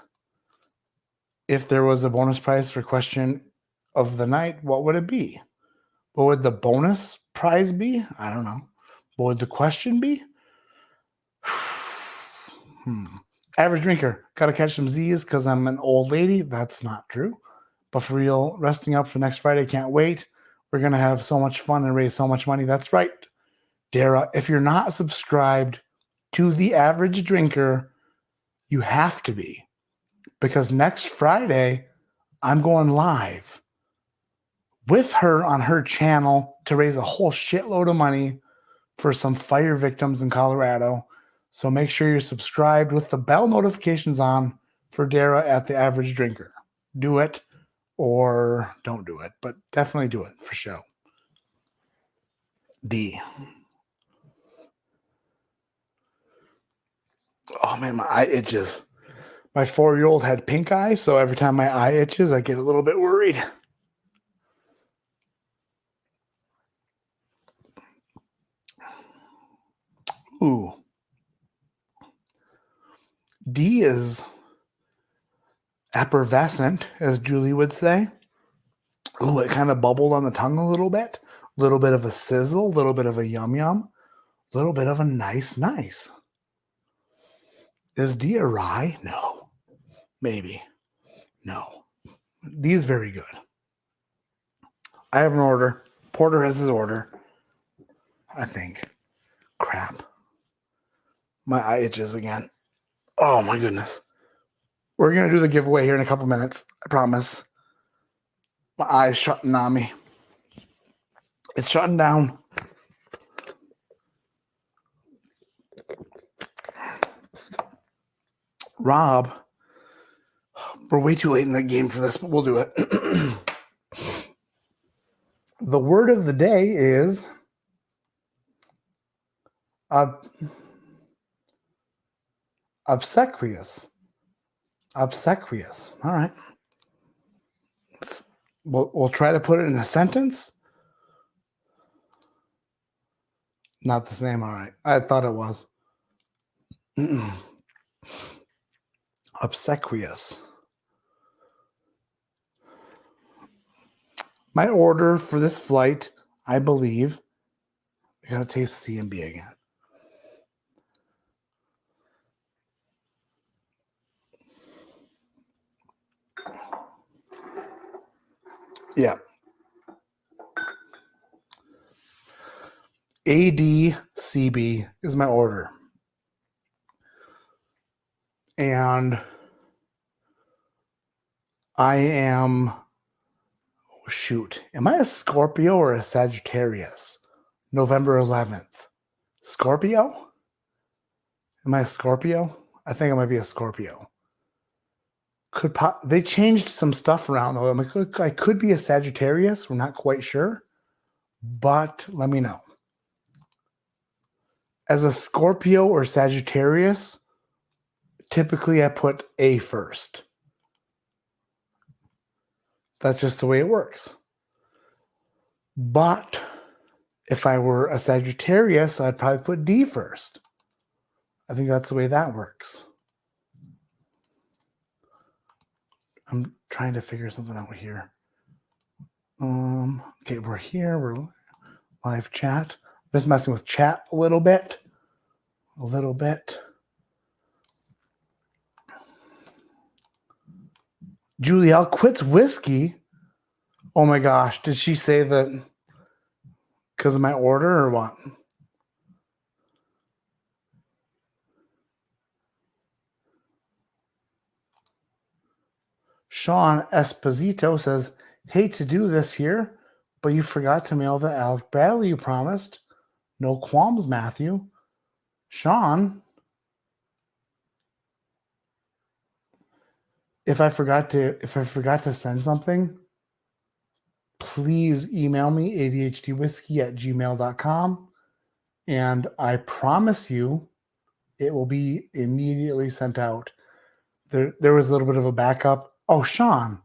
If there was a bonus prize for question of the night, what would it be? What would the bonus prize be? I don't know. What would the question be? Average drinker. Got to catch some Z's because I'm an old lady. That's not true. But for real, resting up for next Friday. Can't wait. We're going to have so much fun and raise so much money. That's right. Dara, if you're not subscribed to the average drinker, you have to be. Because next Friday, I'm going live with her on her channel to raise a whole shitload of money for some fire victims in Colorado. So make sure you're subscribed with the bell notifications on for Dara at the Average Drinker. Do it or don't do it, but definitely do it for show. D. Oh man, my eye itches. My 4-year-old had pink eye, so every time my eye itches, I get a little bit worried. Ooh. D is effervescent, as Julie would say. Ooh, it kind of bubbled on the tongue a little bit. A little bit of a sizzle, a little bit of a yum-yum, a little bit of a nice. Is D a rye? No. Maybe. No. D is very good. I have an order. Porter has his order. I think. Crap. My eye itches again. Oh my goodness. We're going to do the giveaway here in a couple minutes. I promise. My eye's shutting on me. It's shutting down. Rob, we're way too late in the game for this, but we'll do it. The word of the day is obsequious. Obsequious. All right. We'll try to put it in a sentence. Not the same. All right. I thought it was. Obsequious. My order for this flight, I believe, I gotta taste C and B again. Yeah. ADCB is my order. And I am, am I a Scorpio or a Sagittarius? November 11th. Scorpio? Am I a Scorpio? I think I might be a Scorpio. They changed some stuff around though. I could be a Sagittarius. We're not quite sure. But let me know. As a Scorpio or Sagittarius, typically I put A first. That's just the way it works. But if I were a Sagittarius, I'd probably put D first. I think that's the way that works. I'm trying to figure something out here. Okay, we're here. We're live chat. Just messing with chat a little bit. Julielle quits whiskey. Oh my gosh. Did she say that because of my order or what? Sean Esposito says, hate to do this here, but you forgot to mail the Alec Bradley you promised. No qualms, Matthew. Sean, if I forgot to send something, please email me ADHDwhiskey@gmail.com, and I promise you it will be immediately sent out. There was a little bit of a backup. Oh, Sean.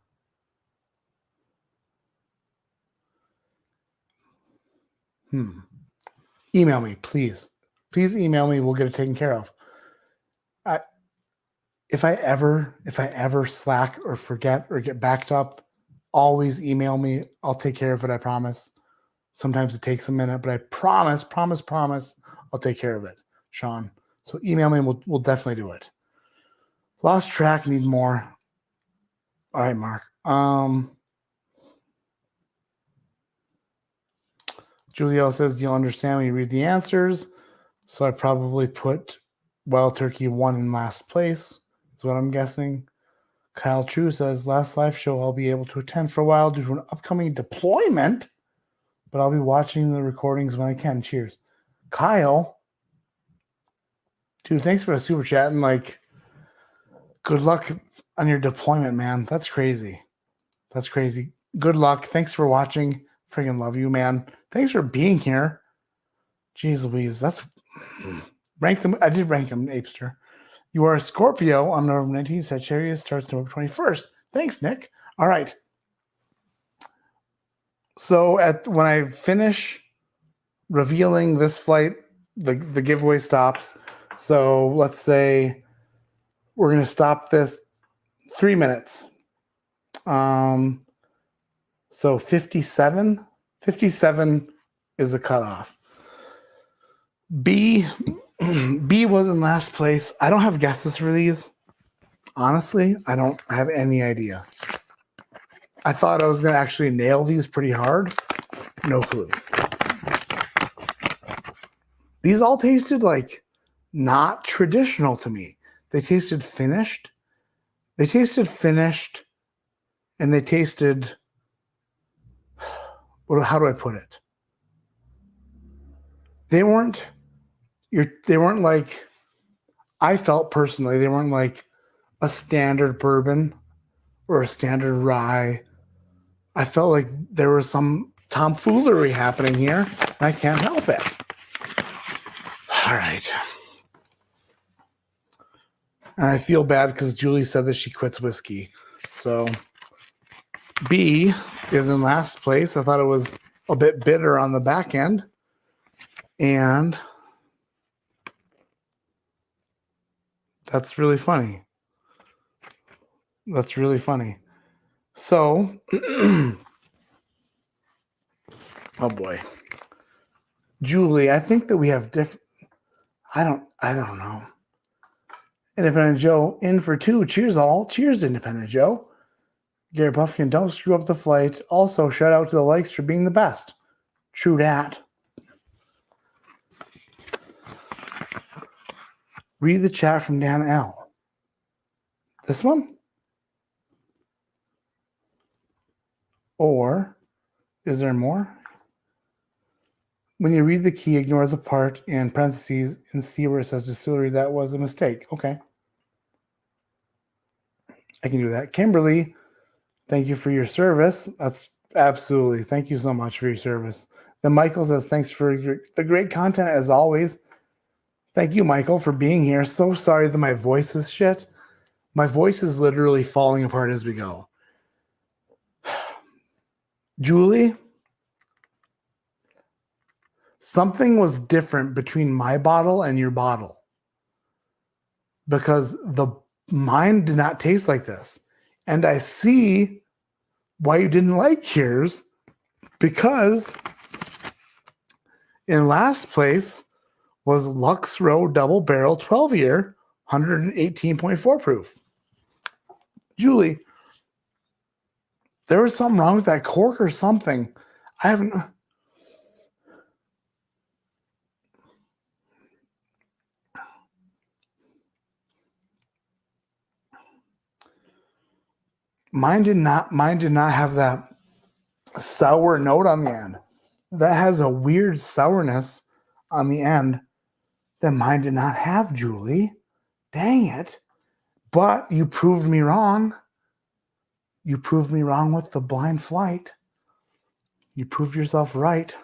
Email me, please. please email me. We'll get it taken care of. If I ever slack or forget or get backed up, always email me. I'll take care of it. I promise. Sometimes it takes a minute, but I promise, I'll take care of it, Sean. So email me and we'll definitely do it. Lost track, need more. All right, Mark. Julielle says, you'll understand when you read the answers. So I probably put Wild Turkey 1 in last place, is what I'm guessing. Kyle True says, last live show I'll be able to attend for a while due to an upcoming deployment, but I'll be watching the recordings when I can. Cheers. Kyle, dude, thanks for the super chat, and like, good luck on your deployment, man. That's crazy. That's crazy. Good luck. Thanks for watching. Freaking love you, man. Thanks for being here. Jeez Louise, that's rank them. I did rank them, Apester. You are a Scorpio on November 19th. Sagittarius starts November 21st. Thanks, Nick. All right. So when I finish revealing this flight, the giveaway stops. So let's say we're going to stop this 3 minutes. So 57 is the cutoff. B was in last place. I don't have guesses for these. Honestly, I don't have any idea. I thought I was going to actually nail these pretty hard. No clue. These all tasted like not traditional to me. They tasted finished. And they tasted, how do I put it? They weren't like, I felt personally, they weren't like a standard bourbon or a standard rye. I felt like there was some tomfoolery happening here, and I can't help it. All right. And I feel bad because Julie said that she quits whiskey. So B is in last place. I thought it was a bit bitter on the back end. And that's really funny. That's really funny. So, oh boy. Julie, I think that we have different, I don't know. Independent Joe in for 2. Cheers all. Cheers to Independent Joe. Gary Buffkin, don't screw up the flight. Also, shout out to the likes for being the best. True dat. Read the chat from Dan L. This one? Or is there more? When you read the key, ignore the part in parentheses and see where it says distillery. That was a mistake. Okay. I can do that. Kimberly, thank you for your service. That's absolutely. Thank you so much for your service. Then Michael says, thanks for the great content as always. Thank you, Michael, for being here. So sorry that my voice is shit. My voice is literally falling apart as we go. Julie, something was different between my bottle and your bottle because mine did not taste like this. And I see why you didn't like yours because in last place was Lux Row Double Barrel 12-year, 118.4 proof. Julie, there was something wrong with that cork or something. I haven't. Mine did not have that sour note on the end. That has a weird sourness on the end that mine did not have, Julie. Dang it. But you proved me wrong. You proved me wrong with the blind flight. You proved yourself right.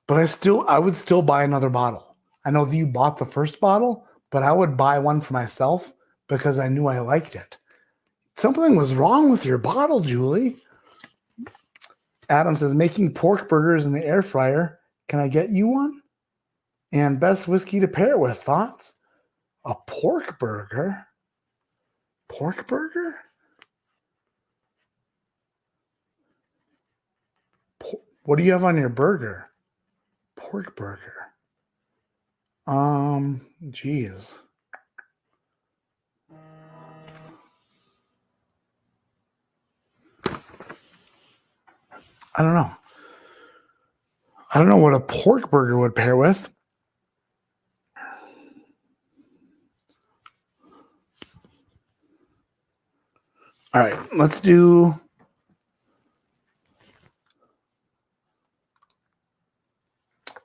But I would still buy another bottle. I know that you bought the first bottle, but I would buy one for myself because I knew I liked it. Something was wrong with your bottle, Julie. Adam says, making pork burgers in the air fryer. Can I get you one? And best whiskey to pair with. Thoughts? A pork burger? Pork burger? What do you have on your burger? Pork burger. Geez. I don't know. I don't know what a pork burger would pair with. All right, let's do.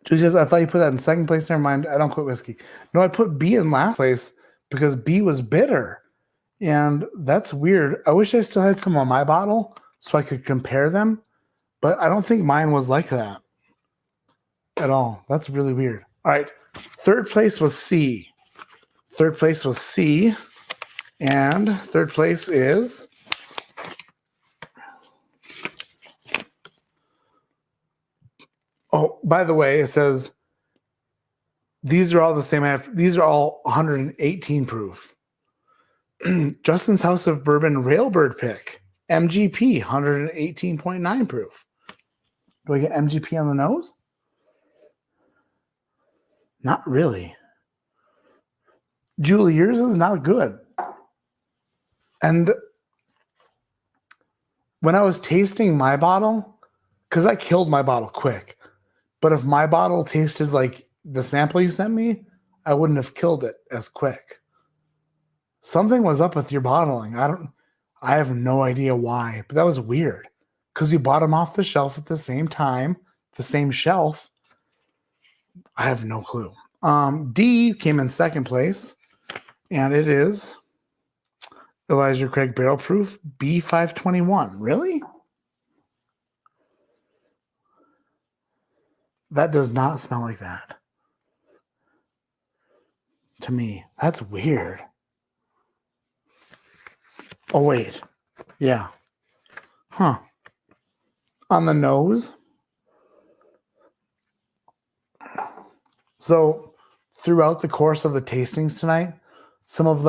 Julie says, I thought you put that in second place. Never mind. I don't quit whiskey. No, I put B in last place because B was bitter. And that's weird. I wish I still had some on my bottle so I could compare them. But I don't think mine was like that at all. That's really weird. All right. Third place was C. Third place was C. And third place is... Oh, by the way, it says these are all the same. These are all 118 proof. Justin's House of Bourbon Railbird Pick. MGP, 118.9 proof. Do I get MGP on the nose? Not really. Julie, yours is not good. And when I was tasting my bottle, because I killed my bottle quick, but if my bottle tasted like the sample you sent me, I wouldn't have killed it as quick. Something was up with your bottling. I have no idea why, but that was weird because you bought them off the shelf at the same time, the same shelf. I have no clue. D came in second place, and it is Elijah Craig Barrel Proof B521. Really? That does not smell like that. To me, that's weird. Oh, wait. Yeah. Huh. On the nose. So throughout the course of the tastings tonight, some of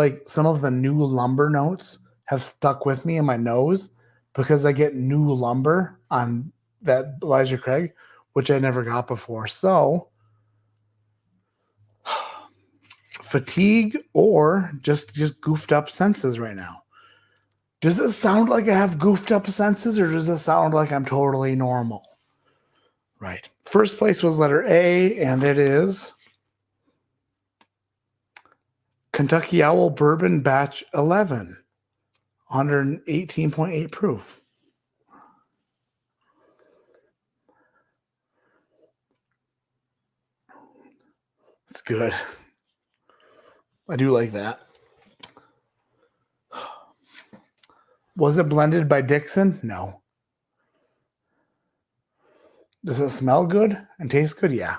the new lumber notes have stuck with me in my nose because I get new lumber on that Elijah Craig, which I never got before. So fatigue or just goofed up senses right now. Does it sound like I have goofed up senses, or does it sound like I'm totally normal? Right. First place was letter A, and it is Kentucky Owl Bourbon Batch 11, 118.8 proof. It's good. I do like that. Was it blended by Dixon? No. Does it smell good and taste good? Yeah.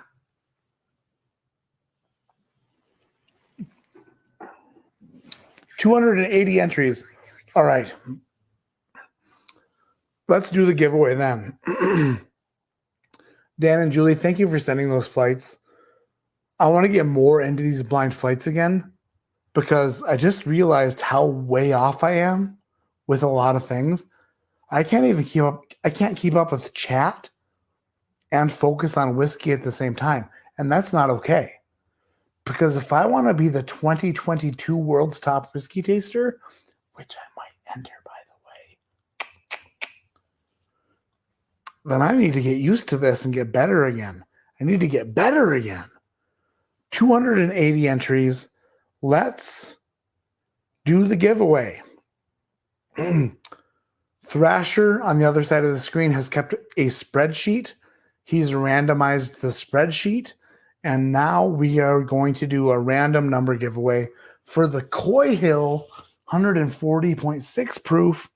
$280 entries. All right. Let's do the giveaway then. Dan and Julie, thank you for sending those flights. I want to get more into these blind flights again because I just realized how way off I am with a lot of things. I can't even keep up. I can't keep up with chat and focus on whiskey at the same time. And that's not okay. Because if I want to be the 2022 world's top whiskey taster, which I might enter, by the way, then I need to get used to this and get better again. I need to get better again. 280 entries. Let's do the giveaway. Thrasher on the other side of the screen has kept a spreadsheet. He's randomized the spreadsheet. And now we are going to do a random number giveaway for the Coy Hill 140.6 proof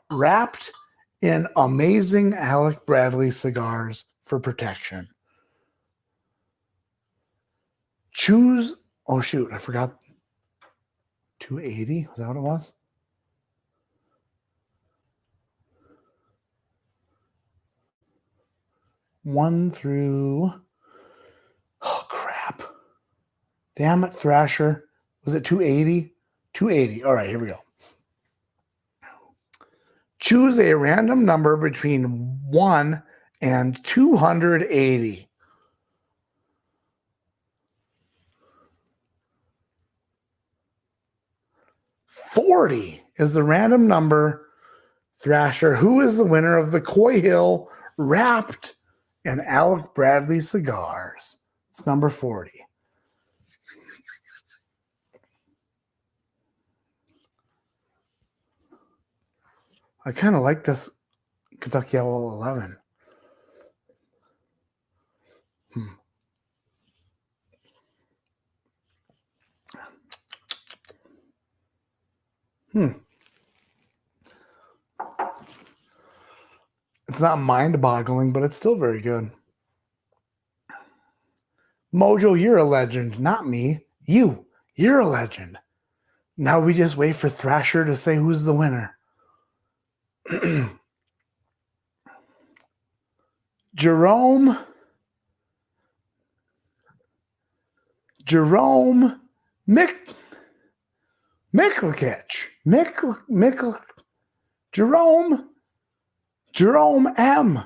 wrapped in amazing Alec Bradley cigars for protection. Choose. Oh, shoot. I forgot. 280. Was that what it was? One through. Oh, crap. Damn it, Thrasher. Was it 280? 280. All right, here we go. Choose a random number between 1 and 280. $40 is the random number. Thrasher, who is the winner of the Coy Hill Wrapped and Alec Bradley cigars? It's number 40. I kind of like this Kentucky Owl 11. It's not mind-boggling, but it's still very good. Mojo, you're a legend. Not me. You're a legend. Now we just wait for Thrasher to say who's the winner. Jerome Miklikich. Jerome M.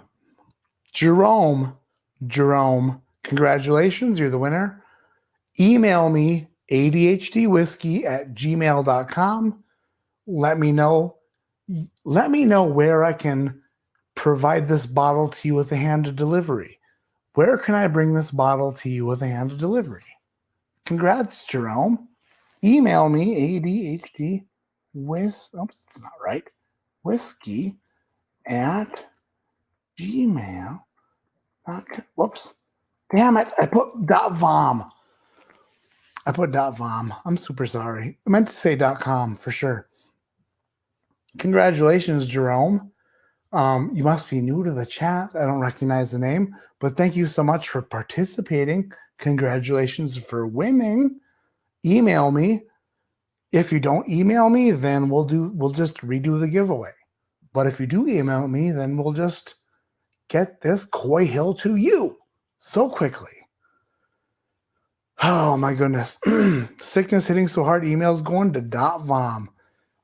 Jerome. Congratulations, you're the winner. Email me, ADHDwhiskey@gmail.com. Let me know where I can provide this bottle to you with a hand delivery. Where can I bring this bottle to you with a hand delivery? Congrats, Jerome. Email me, ADHD it's not right. Whiskey at gmail. Whoops. Damn it. I put .vom. I'm super sorry. I meant to say .com for sure. Congratulations, Jerome. You must be new to the chat. I don't recognize the name, but thank you so much for participating. Congratulations for winning. Email me. If you don't email me, then we'll just redo the giveaway. But if you do email me, then we'll just get this Coy Hill to you so quickly. Oh my goodness. Sickness hitting so hard, emails going to .vom.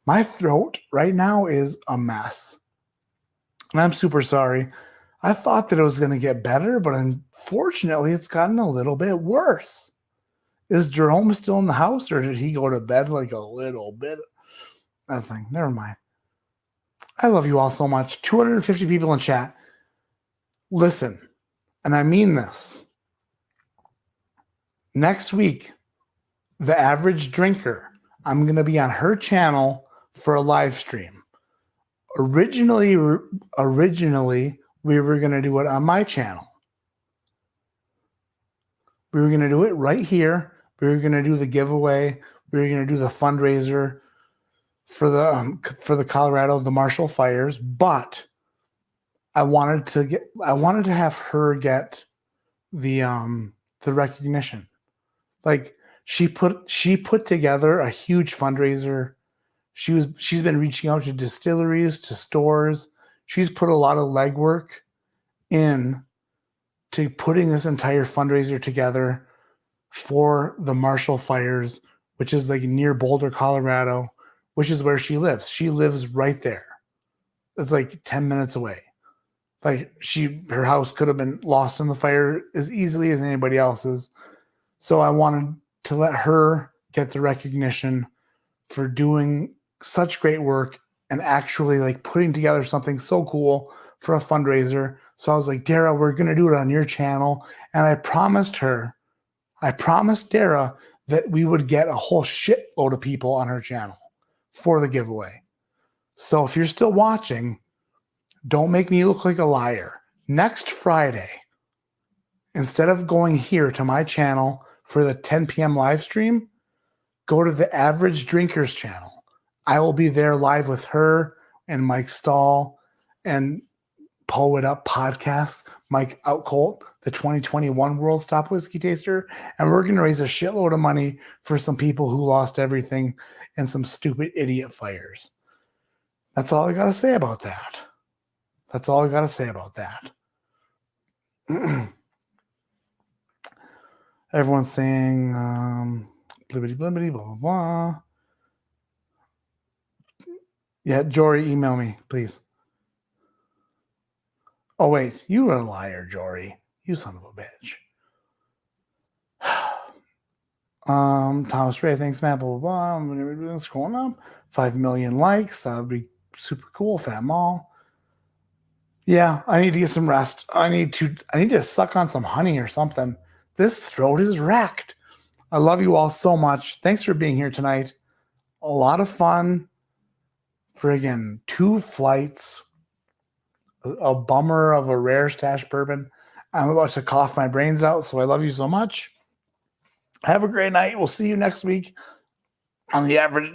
My throat right now is a mess. And I'm super sorry. I thought that it was going to get better, but unfortunately it's gotten a little bit worse. Is Jerome still in the house, or did he go to bed like a little bit? Nothing. Never mind. I love you all so much. 250 people in chat. Listen, and I mean this. Next week, the average drinker, I'm going to be on her channel for a live stream. Originally, we were going to do it on my channel. We were going to do it right here. We were going to do the giveaway. We were going to do the fundraiser for the Colorado, the Marshall fires. But I wanted to have her get the recognition. Like she put together a huge fundraiser. She's been reaching out to distilleries, to stores. She's put a lot of legwork in to putting this entire fundraiser together for the Marshall fires, which is like near Boulder, Colorado, which is where she lives. She lives right there. It's like 10 minutes away. Like her house could have been lost in the fire as easily as anybody else's. So I wanted to let her get the recognition for doing such great work and actually like putting together something so cool for a fundraiser. So I was like, Dara, we're going to do it on your channel. And I promised Dara that we would get a whole shitload of people on her channel for the giveaway. So if you're still watching, don't make me look like a liar. Next Friday, instead of going here to my channel for the 10 p.m. live stream, go to the Average Drinkers channel. I will be there live with her and Mike Stahl and Pull It Up podcast, Mike Outcolt, the 2021 World's Top Whiskey Taster. And we're going to raise a shitload of money for some people who lost everything in some stupid idiot fires. That's all I got to say about that. Everyone's saying blibbity blibbity blah blah blah. Yeah, Jory, email me, please. Oh wait, you are a liar, Jory. You son of a bitch. Thomas Ray, thanks, man. Blah blah blah. Scrolling up, 5 million likes. That would be super cool. Fat Mall. Yeah, I need to get some rest. I need to suck on some honey or something. This throat is wrecked. I love you all so much. Thanks for being here tonight. A lot of fun. Friggin' 2 flights. A bummer of a rare stash bourbon. I'm about to cough my brains out, so I love you so much. Have a great night. We'll see you next week on the Average